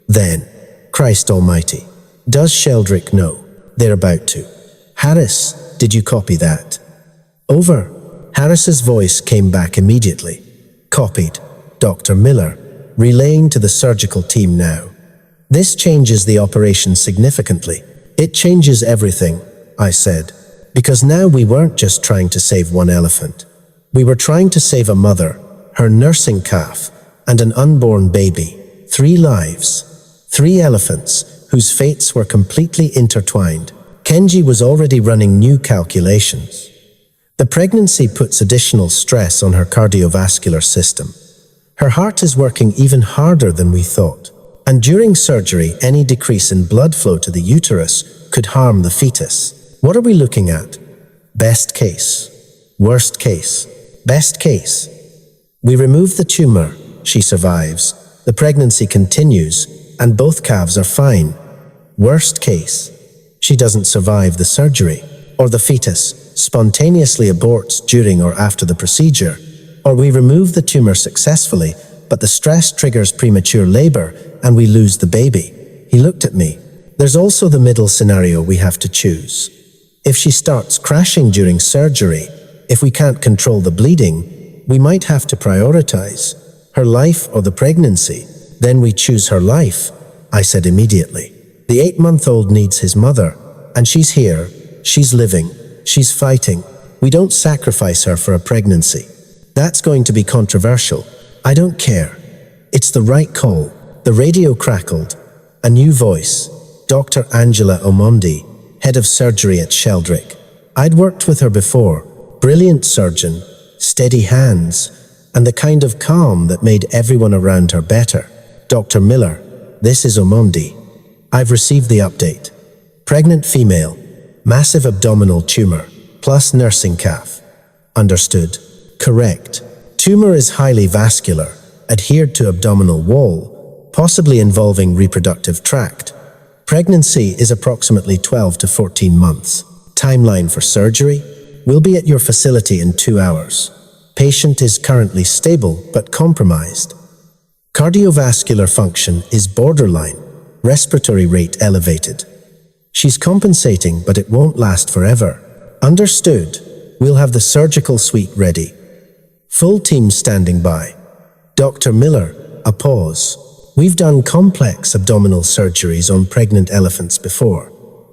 Then, Christ Almighty. Does Sheldrick know? They're about to. Harris, did you copy that? Over. Harris's voice came back immediately. Copied. Dr. Miller, relaying to the surgical team now. This changes the operation significantly. It changes everything, I said, because now we weren't just trying to save one elephant. We were trying to save a mother, her nursing calf, and an unborn baby. 3 lives. 3 elephants, whose fates were completely intertwined. Kenji was already running new calculations. The pregnancy puts additional stress on her cardiovascular system. Her heart is working even harder than we thought. And during surgery, any decrease in blood flow to the uterus could harm the fetus. What are we looking at? Best case. Worst case. Best case. We remove the tumor. She survives. The pregnancy continues, and both calves are fine. Worst case. She doesn't survive the surgery, or the fetus spontaneously aborts during or after the procedure, or we remove the tumor successfully, but the stress triggers premature labor and we lose the baby. He looked at me. There's also the middle scenario we have to choose. If she starts crashing during surgery, if we can't control the bleeding, we might have to prioritize her life or the pregnancy. Then we choose her life, I said immediately. The 8-month-old needs his mother, and she's here, she's living, she's fighting. We don't sacrifice her for a pregnancy. That's going to be controversial. I don't care. It's the right call. The radio crackled. A new voice. Dr. Angela Omondi, head of surgery at Sheldrick. I'd worked with her before. Brilliant surgeon, steady hands, and the kind of calm that made everyone around her better. Dr. Miller, this is Omondi. I've received the update. Pregnant female, massive abdominal tumor, plus nursing calf. Understood. Correct. Tumor is highly vascular, adhered to abdominal wall, possibly involving reproductive tract. Pregnancy is approximately 12 to 14 months. Timeline for surgery? We'll be at your facility in 2 hours. Patient is currently stable but compromised. Cardiovascular function is borderline, respiratory rate elevated. She's compensating, but it won't last forever. Understood. We'll have the surgical suite ready. Full team standing by. Dr. Miller, a pause. We've done complex abdominal surgeries on pregnant elephants before.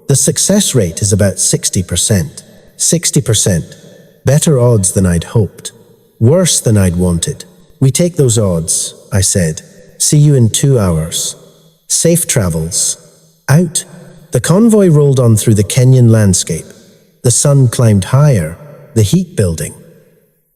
The success rate is about 60%. 60%. Better odds than I'd hoped. Worse than I'd wanted. We take those odds, I said. See you in 2 hours. Safe travels. Out. The convoy rolled on through the Kenyan landscape. The sun climbed higher, the heat building.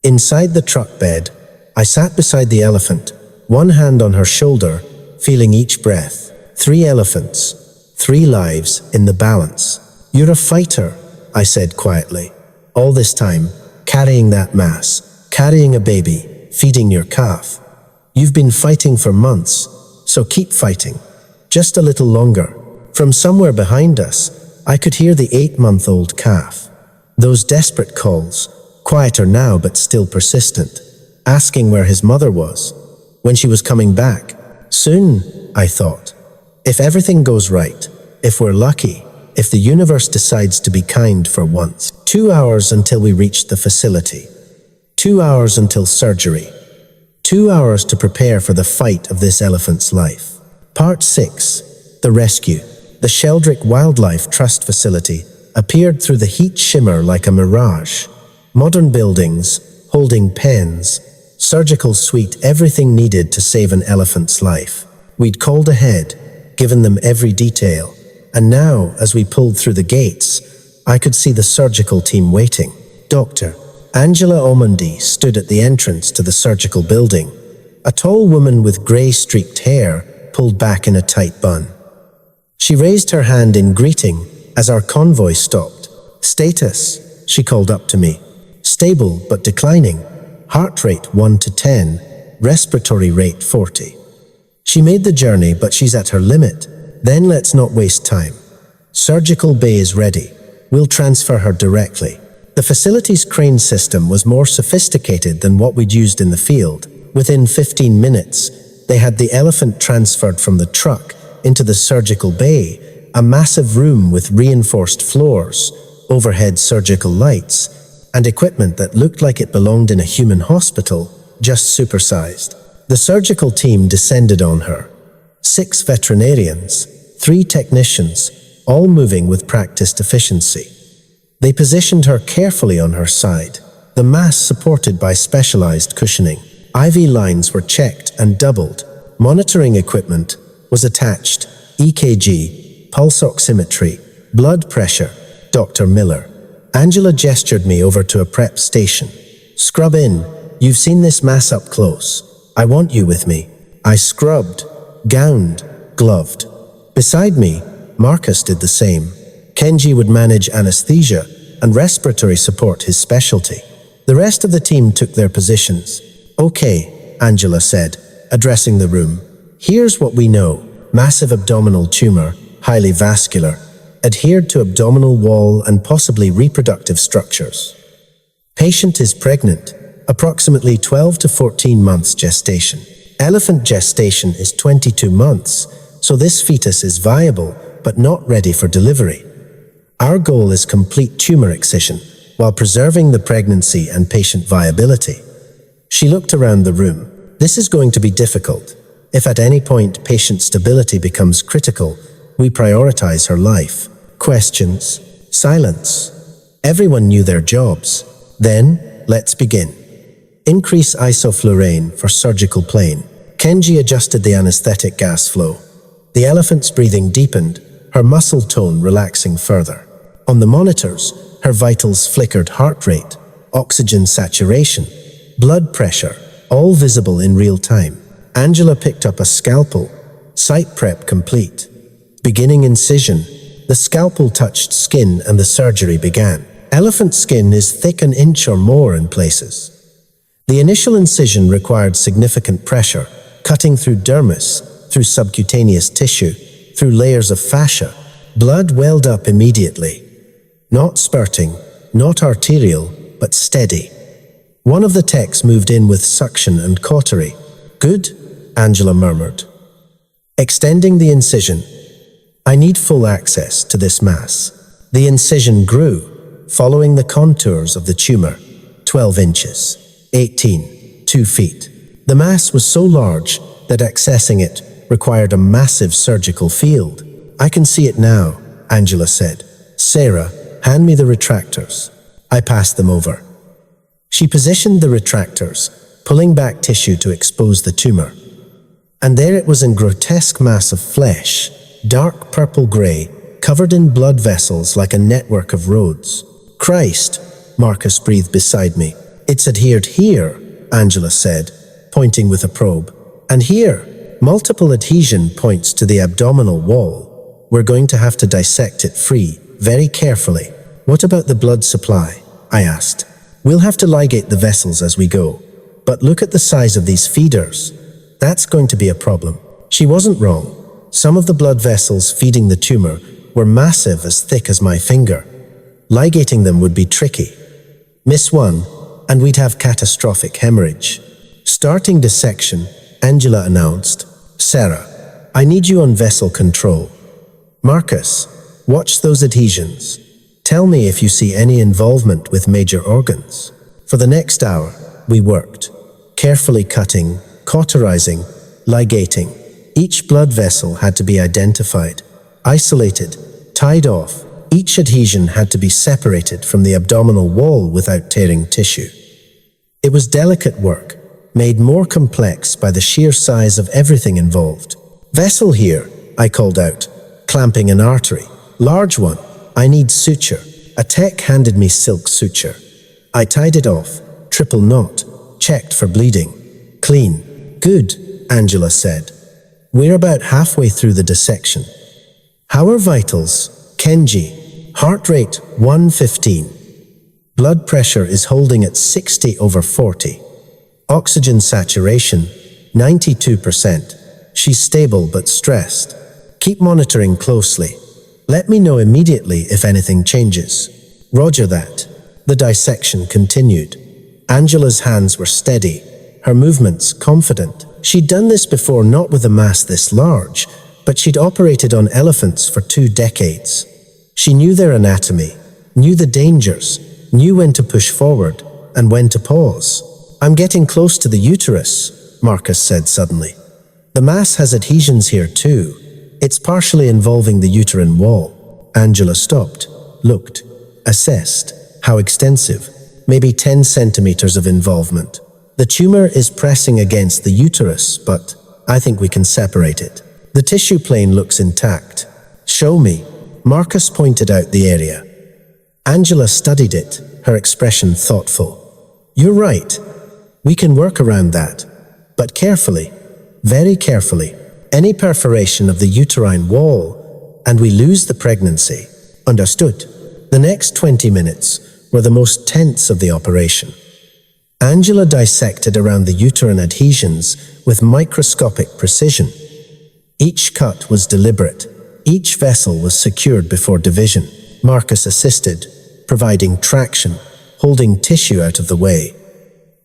Inside the truck bed, I sat beside the elephant, one hand on her shoulder, feeling each breath. 3 elephants, 3 lives in the balance. You're a fighter, I said quietly. All this time, carrying that mass, carrying a baby, feeding your calf. You've been fighting for months, so keep fighting. Just a little longer. From somewhere behind us, I could hear the 8-month-old calf. Those desperate calls, quieter now but still persistent, asking where his mother was, when she was coming back. Soon, I thought. If everything goes right, if we're lucky, if the universe decides to be kind for once. 2 hours until we reached the facility. 2 hours until surgery. 2 hours to prepare for the fight of this elephant's life. Part 6. The Rescue. The Sheldrick Wildlife Trust Facility appeared through the heat shimmer like a mirage. Modern buildings, holding pens, surgical suite, everything needed to save an elephant's life. We'd called ahead, given them every detail, and now, as we pulled through the gates, I could see the surgical team waiting. Dr. Angela Omondi stood at the entrance to the surgical building, a tall woman with grey streaked hair pulled back in a tight bun. She raised her hand in greeting as our convoy stopped. "Status," she called up to me. "Stable but declining. Heart rate 1 to 10. Respiratory rate 40. She made the journey, but she's at her limit. Then let's not waste time. Surgical bay is ready. We'll transfer her directly." The facility's crane system was more sophisticated than what we'd used in the field. Within 15 minutes, they had the elephant transferred from the truck into the surgical bay, a massive room with reinforced floors, overhead surgical lights, and equipment that looked like it belonged in a human hospital, just supersized. The surgical team descended on her. 6 veterinarians, 3 technicians, all moving with practiced efficiency. They positioned her carefully on her side, the mass supported by specialized cushioning. IV lines were checked and doubled. Monitoring equipment was attached: EKG, pulse oximetry, blood pressure. Dr. Miller. Angela gestured me over to a prep station. "Scrub in. You've seen this mass up close. I want you with me." I scrubbed, gowned, gloved. Beside me, Marcus did the same. Kenji would manage anesthesia and respiratory support, his specialty. The rest of the team took their positions. "Okay," Angela said, addressing the room. "Here's what we know. Massive abdominal tumor, highly vascular, adhered to abdominal wall and possibly reproductive structures. Patient is pregnant, approximately 12 to 14 months gestation. Elephant gestation is 22 months, so this fetus is viable but not ready for delivery. Our goal is complete tumor excision while preserving the pregnancy and patient viability." She looked around the room. "This is going to be difficult. If at any point patient stability becomes critical, we prioritize her life." Questions. Silence. Everyone knew their jobs. "Then, let's begin. Increase isoflurane for surgical plane." Kenji adjusted the anesthetic gas flow. The elephant's breathing deepened, her muscle tone relaxing further. On the monitors, her vitals flickered: heart rate, oxygen saturation, blood pressure, all visible in real time. Angela picked up a scalpel. Site prep complete. Beginning incision. The scalpel touched skin and the surgery began. Elephant skin is thick an inch or more in places. The initial incision required significant pressure, cutting through dermis, through subcutaneous tissue, through layers of fascia. Blood welled up immediately. Not spurting, not arterial, but steady. One of the techs moved in with suction and cautery. "Good," Angela murmured. Extending the incision. "I need full access to this mass." The incision grew, following the contours of the tumor. 12 inches, 18, 2 feet. The mass was so large that accessing it required a massive surgical field. "I can see it now," Angela said. "Sarah, hand me the retractors." I passed them over. She positioned the retractors, pulling back tissue to expose the tumor. And there it was, in grotesque mass of flesh, dark purple-gray, covered in blood vessels like a network of roads. "Christ," Marcus breathed beside me. "It's adhered here," Angela said, pointing with a probe. "And here, multiple adhesion points to the abdominal wall. We're going to have to dissect it free, very carefully." "What about the blood supply?" I asked. "We'll have to ligate the vessels as we go. But look at the size of these feeders. That's going to be a problem." She wasn't wrong. Some of the blood vessels feeding the tumor were massive, as thick as my finger. Ligating them would be tricky. Miss one, and we'd have catastrophic hemorrhage. Starting dissection, Angela announced. "Sarah, I need you on vessel control. Marcus, watch those adhesions. Tell me if you see any involvement with major organs." For the next hour, we worked, carefully cutting, cauterizing, ligating. Each blood vessel had to be identified, isolated, tied off. Each adhesion had to be separated from the abdominal wall without tearing tissue. It was delicate work, made more complex by the sheer size of everything involved. "Vessel here," I called out, clamping an artery. "Large one. I need suture." A tech handed me silk suture. I tied it off, triple knot, checked for bleeding. "Clean." "Good," Angela said. "We're about halfway through the dissection." How are vitals? Kenji. Heart rate 115. Blood pressure is holding at 60/40. Oxygen saturation 92%. She's stable but stressed. Keep monitoring closely. Let me know immediately if anything changes. Roger that. The dissection continued. Angela's hands were steady, her movements confident. She'd done this before, not with a mass this large, but she'd operated on elephants for 2 decades. She knew their anatomy, knew the dangers, knew when to push forward and when to pause. I'm getting close to the uterus, Marcus said suddenly. The mass has adhesions here too. It's partially involving the uterine wall. Angela stopped, looked, assessed. How extensive? Maybe 10 centimeters of involvement. The tumor is pressing against the uterus, but I think we can separate it. The tissue plane looks intact. Show me. Marcus pointed out the area. Angela studied it, her expression thoughtful. You're right. We can work around that. But carefully, very carefully. Any perforation of the uterine wall, and we lose the pregnancy. Understood? The next 20 minutes were the most tense of the operation. Angela dissected around the uterine adhesions with microscopic precision. Each cut was deliberate. Each vessel was secured before division. Marcus assisted, providing traction, holding tissue out of the way.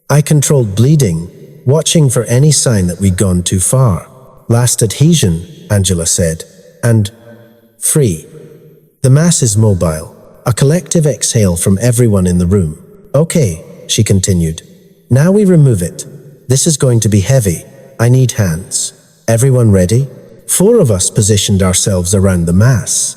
I controlled bleeding, watching for any sign that we'd gone too far. Last adhesion, Angela said, and free. The mass is mobile. A collective exhale from everyone in the room. Okay, she continued. Now we remove it. This is going to be heavy. I need hands. Everyone ready? 4 of us positioned ourselves around the mass.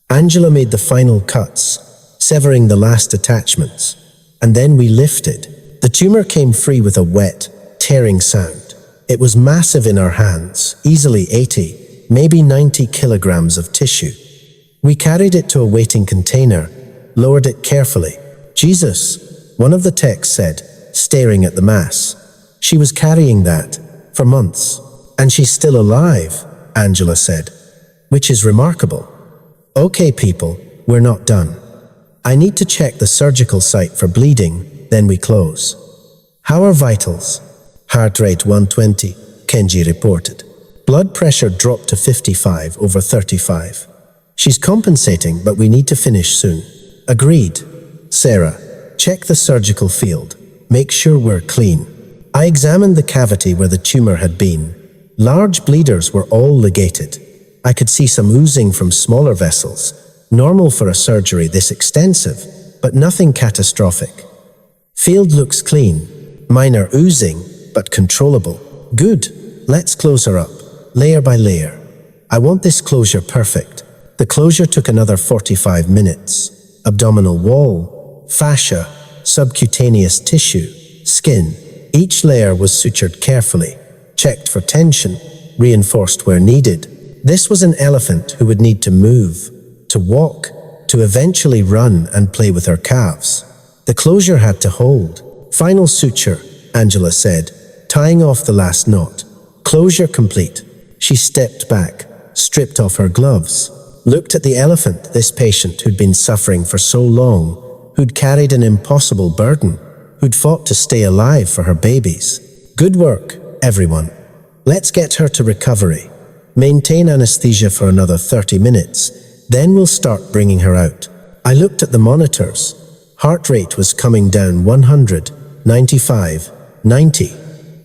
Angela made the final cuts, severing the last attachments. And then we lifted. The tumor came free with a wet, tearing sound. It was massive in our hands, easily 80, maybe 90 kilograms of tissue. We carried it to a waiting container, lowered it carefully. Jesus, one of the techs said, staring at the mass. She was carrying that for months, and she's still alive, Angela said, which is remarkable. Okay, people, we're not done. I need to check the surgical site for bleeding, then we close. How are vitals? Heart rate 120, Kenji reported. Blood pressure dropped to 55/35. She's compensating, but we need to finish soon. Agreed. Sarah, check the surgical field. Make sure we're clean. I examined the cavity where the tumor had been. Large bleeders were all ligated. I could see some oozing from smaller vessels, normal for a surgery this extensive, but nothing catastrophic. Field looks clean. Minor oozing, but controllable. Good. Let's close her up, layer by layer. I want this closure perfect. The closure took another 45 minutes. Abdominal wall, fascia, subcutaneous tissue, skin. Each layer was sutured carefully, checked for tension, reinforced where needed. This was an elephant who would need to move, to walk, to eventually run and play with her calves. The closure had to hold. Final suture, Angela said, tying off the last knot. Closure complete. She stepped back, stripped off her gloves, looked at the elephant, this patient who'd been suffering for so long, who'd carried an impossible burden, who'd fought to stay alive for her babies. Good work, everyone. Let's get her to recovery. Maintain anesthesia for another 30 minutes, then we'll start bringing her out. I looked at the monitors. Heart rate was coming down 100, 95, 90.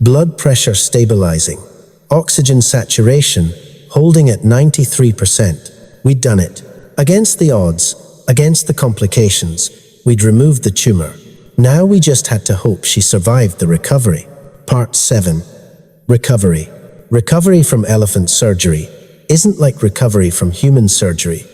Blood pressure stabilizing. Oxygen saturation holding at 93%. We'd done it. Against the odds, against the complications, we'd removed the tumor. Now we just had to hope she survived the recovery. Part 7. Recovery. Recovery from elephant surgery isn't like recovery from human surgery.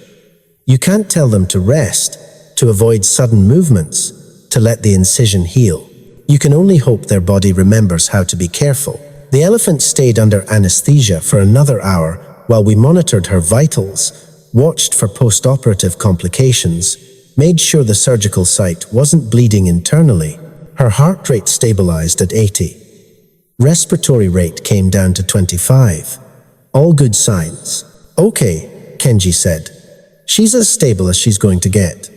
You can't tell them to rest, to avoid sudden movements, to let the incision heal. You can only hope their body remembers how to be careful. The elephant stayed under anesthesia for another hour while we monitored her vitals, watched for post-operative complications, made sure the surgical site wasn't bleeding internally. Her heart rate stabilized at 80. Respiratory rate came down to 25. All good signs. Okay, Kenji said. She's as stable as she's going to get.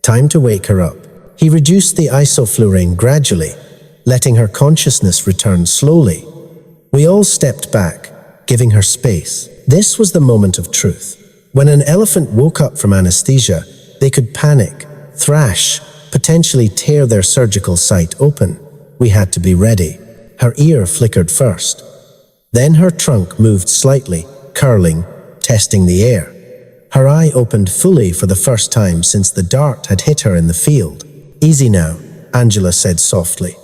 Time to wake her up. He reduced the isoflurane gradually, letting her consciousness return slowly. We all stepped back, giving her space. This was the moment of truth. When an elephant woke up from anesthesia, they could panic, thrash, potentially tear their surgical site open. We had to be ready. Her ear flickered first. Then her trunk moved slightly, curling, testing the air. Her eye opened fully for the first time since the dart had hit her in the field. Easy now, Angela said softly.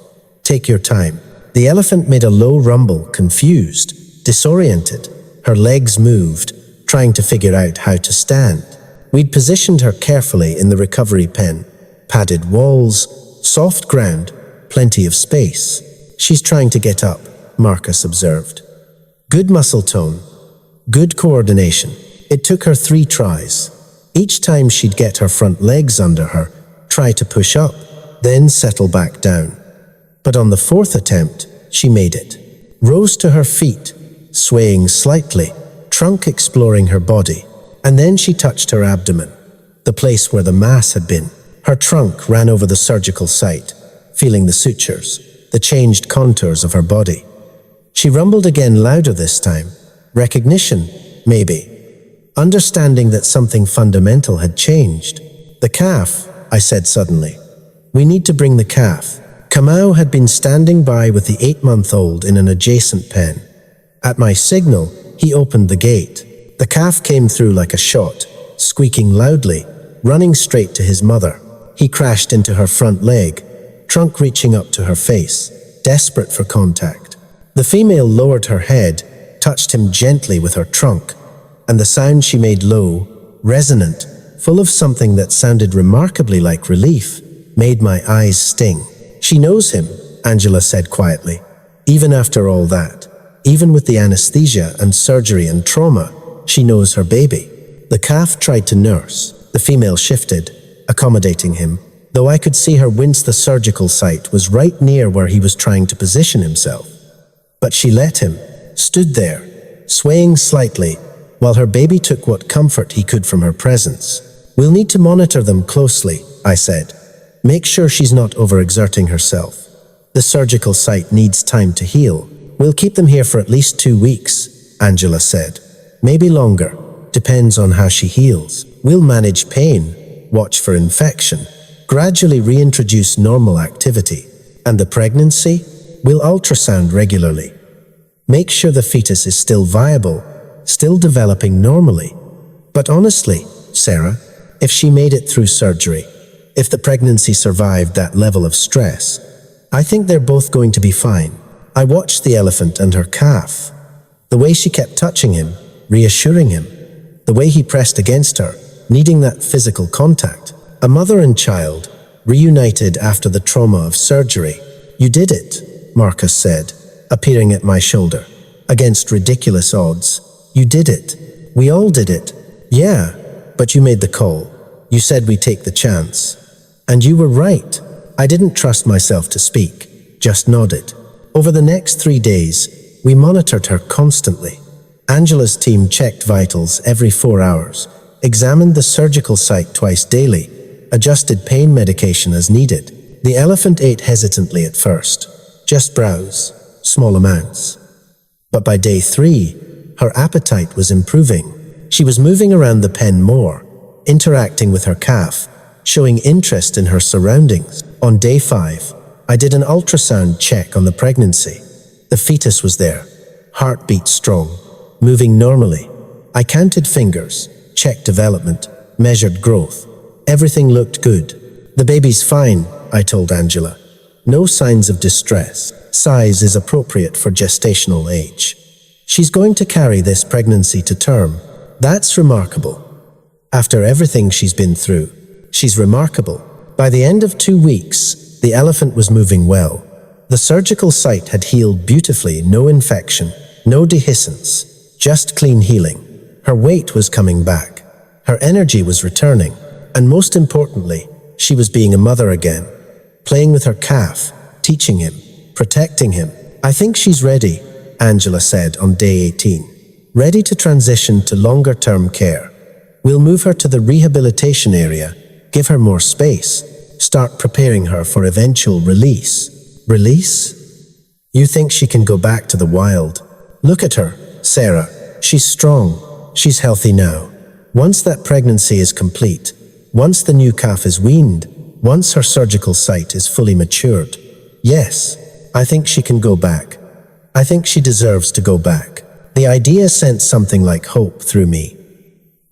Take your time. The elephant made a low rumble, confused, disoriented. Her legs moved, trying to figure out how to stand. We'd positioned her carefully in the recovery pen. Padded walls, soft ground, plenty of space. She's trying to get up, Marcus observed. Good muscle tone, good coordination. It took her 3 tries. Each time she'd get her front legs under her, try to push up, then settle back down. But on the 4th attempt, she made it. Rose to her feet, swaying slightly, trunk exploring her body, and then she touched her abdomen, the place where the mass had been. Her trunk ran over the surgical site, feeling the sutures, the changed contours of her body. She rumbled again, louder this time. Recognition, maybe. Understanding that something fundamental had changed. The calf, I said suddenly. We need to bring the calf. Kamau had been standing by with the 8-month-old in an adjacent pen. At my signal, he opened the gate. The calf came through like a shot, squeaking loudly, running straight to his mother. He crashed into her front leg, trunk reaching up to her face, desperate for contact. The female lowered her head, touched him gently with her trunk, and the sound she made low, resonant, full of something that sounded remarkably like relief, made my eyes sting. She knows him, Angela said quietly. Even after all that, even with the anesthesia and surgery and trauma, she knows her baby. The calf tried to nurse. The female shifted, accommodating him, though I could see her wince. The surgical site was right near where he was trying to position himself. But she let him, stood there, swaying slightly, while her baby took what comfort he could from her presence. We'll need to monitor them closely, I said. Make sure she's not overexerting herself. The surgical site needs time to heal. We'll keep them here for at least 2 weeks, Angela said. Maybe longer. Depends on how she heals. We'll manage pain, watch for infection, gradually reintroduce normal activity. And the pregnancy? We'll ultrasound regularly. Make sure the fetus is still viable, still developing normally. But honestly, Sarah, if she made it through surgery, if the pregnancy survived that level of stress, I think they're both going to be fine. I watched the elephant and her calf. The way she kept touching him, reassuring him. The way he pressed against her, needing that physical contact. A mother and child, reunited after the trauma of surgery. You did it, Marcus said, appearing at my shoulder. Against ridiculous odds. You did it. We all did it. Yeah, but you made the call. You said we take the chance. And you were right. I didn't trust myself to speak, just nodded. Over the next 3 days, we monitored her constantly. Angela's team checked vitals every 4 hours, examined the surgical site twice daily, adjusted pain medication as needed. The elephant ate hesitantly at first, just browse, small amounts. But by day 3, her appetite was improving. She was moving around the pen more, interacting with her calf, showing interest in her surroundings. On day 5, I did an ultrasound check on the pregnancy. The fetus was there, heartbeat strong, moving normally. I counted fingers, checked development, measured growth. Everything looked good. The baby's fine, I told Angela. No signs of distress. Size is appropriate for gestational age. She's going to carry this pregnancy to term. That's remarkable. After everything she's been through, she's remarkable. By the end of 2 weeks, the elephant was moving well. The surgical site had healed beautifully, no infection, no dehiscence, just clean healing. Her weight was coming back. Her energy was returning. And most importantly, she was being a mother again, playing with her calf, teaching him, protecting him. I think she's ready, Angela said on day 18. Ready to transition to longer-term care. We'll move her to the rehabilitation area, give her more space, start preparing her for eventual release. Release? You think she can go back to the wild? Look at her, Sarah. She's strong. She's healthy now. Once that pregnancy is complete, once the new calf is weaned, once her surgical site is fully matured, yes, I think she can go back. I think she deserves to go back. The idea sent something like hope through me.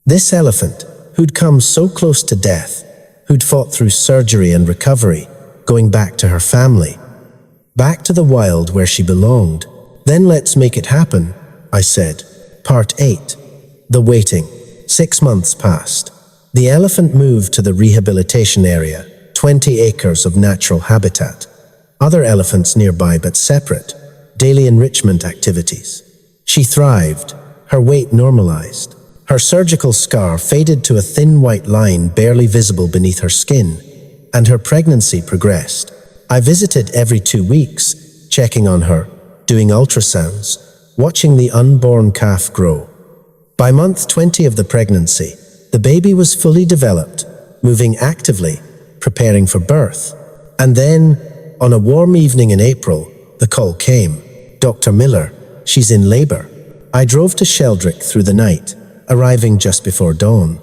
This elephant, who'd come so close to death, who'd fought through surgery and recovery, going back to her family, back to the wild where she belonged. Then let's make it happen, I said. Part 8. The waiting. 6 months passed. The elephant moved to the rehabilitation area, 20 acres of natural habitat. Other elephants nearby but separate. Daily enrichment activities. She thrived. Her weight normalized. Her surgical scar faded to a thin white line barely visible beneath her skin, and her pregnancy progressed. I visited every 2 weeks, checking on her, doing ultrasounds, watching the unborn calf grow. By month 20 of the pregnancy, the baby was fully developed, moving actively, preparing for birth. And then, on a warm evening in April, the call came. Dr. Miller, she's in labor. I drove to Sheldrick through the night, arriving just before dawn.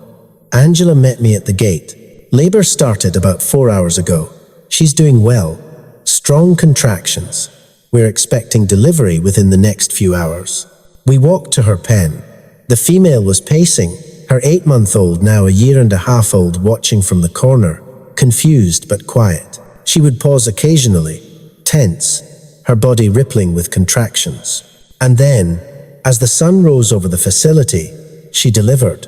Angela met me at the gate. Labor started about 4 hours ago. She's doing well. Strong contractions. We're expecting delivery within the next few hours. We walked to her pen. The female was pacing, her 8-month-old, now a 1.5 old, watching from the corner, confused but quiet. She would pause occasionally, tense, her body rippling with contractions. And then, as the sun rose over the facility, she delivered.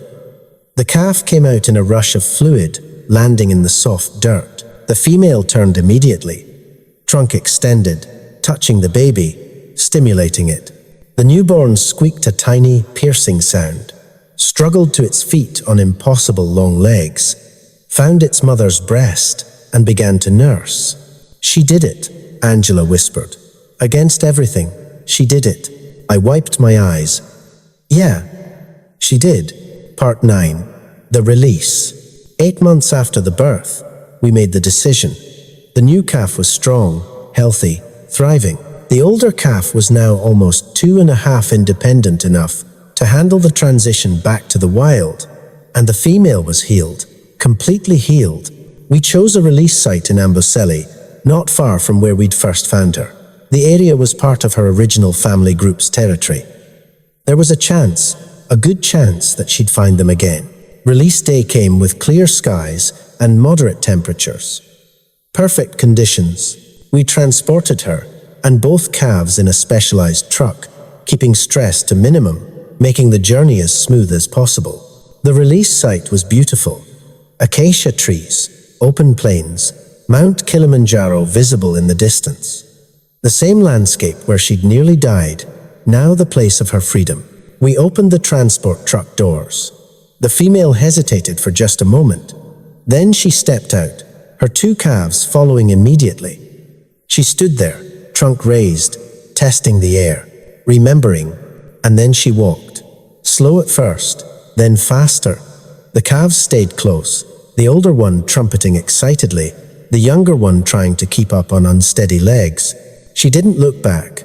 The calf came out in a rush of fluid, landing in the soft dirt. The female turned immediately, trunk extended, touching the baby, stimulating it. The newborn squeaked a tiny, piercing sound, struggled to its feet on impossible long legs, found its mother's breast, and began to nurse. She did it, Angela whispered. Against everything, she did it. I wiped my eyes. Yeah, she did. Part 9. The release. 8 months after the birth, we made the decision. The new calf was strong, healthy, thriving. The older calf was now almost 2.5 independent enough to handle the transition back to the wild, and the female was healed, completely healed. We chose a release site in Amboseli, not far from where we'd first found her. The area was part of her original family group's territory. There was a chance, a good chance, that she'd find them again. Release day came with clear skies and moderate temperatures. Perfect conditions. We transported her, and both calves, in a specialized truck, keeping stress to minimum, making the journey as smooth as possible. The release site was beautiful. Acacia trees, open plains, Mount Kilimanjaro visible in the distance. The same landscape where she'd nearly died, now the place of her freedom. We opened the transport truck doors. The female hesitated for just a moment. Then she stepped out, her 2 calves following immediately. She stood there, trunk raised, testing the air, remembering, and then she walked. Slow at first, then faster. The calves stayed close, the older one trumpeting excitedly, the younger one trying to keep up on unsteady legs. She didn't look back,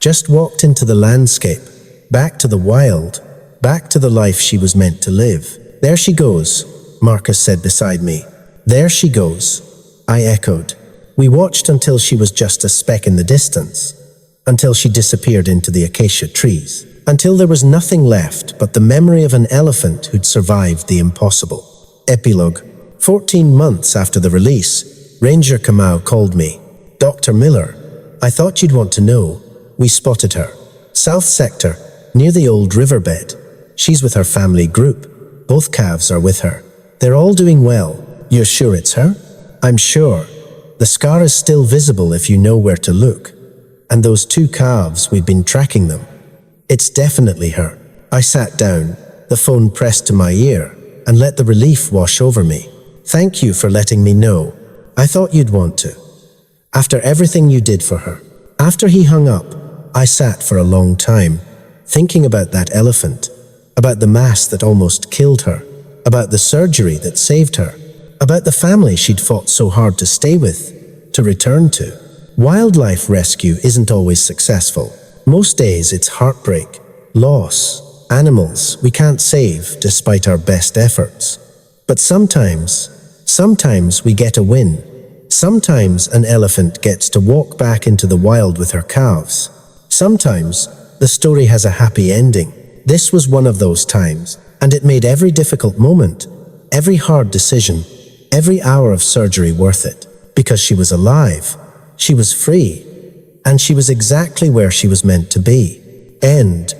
just walked into the landscape, back to the wild, back to the life she was meant to live. There she goes, Marcus said beside me. There she goes, I echoed. We watched until she was just a speck in the distance, until she disappeared into the acacia trees, until there was nothing left but the memory of an elephant who'd survived the impossible. Epilogue. 14 months after the release, Ranger Kamau called me. Dr. Miller, I thought you'd want to know. We spotted her. South sector, near the old riverbed. She's with her family group. Both calves are with her. They're all doing well. You're sure it's her? I'm sure. The scar is still visible if you know where to look. And those 2 calves, we've been tracking them. It's definitely her. I sat down, the phone pressed to my ear, and let the relief wash over me. Thank you for letting me know. I thought you'd want to. After everything you did for her. After he hung up, I sat for a long time, thinking about that elephant, about the mass that almost killed her, about the surgery that saved her, about the family she'd fought so hard to stay with, to return to. Wildlife rescue isn't always successful. Most days it's heartbreak, loss, animals we can't save despite our best efforts. But sometimes we get a win. Sometimes an elephant gets to walk back into the wild with her calves. Sometimes the story has a happy ending. This was one of those times, and it made every difficult moment, every hard decision, every hour of surgery worth it. Because she was alive, she was free, and she was exactly where she was meant to be. End.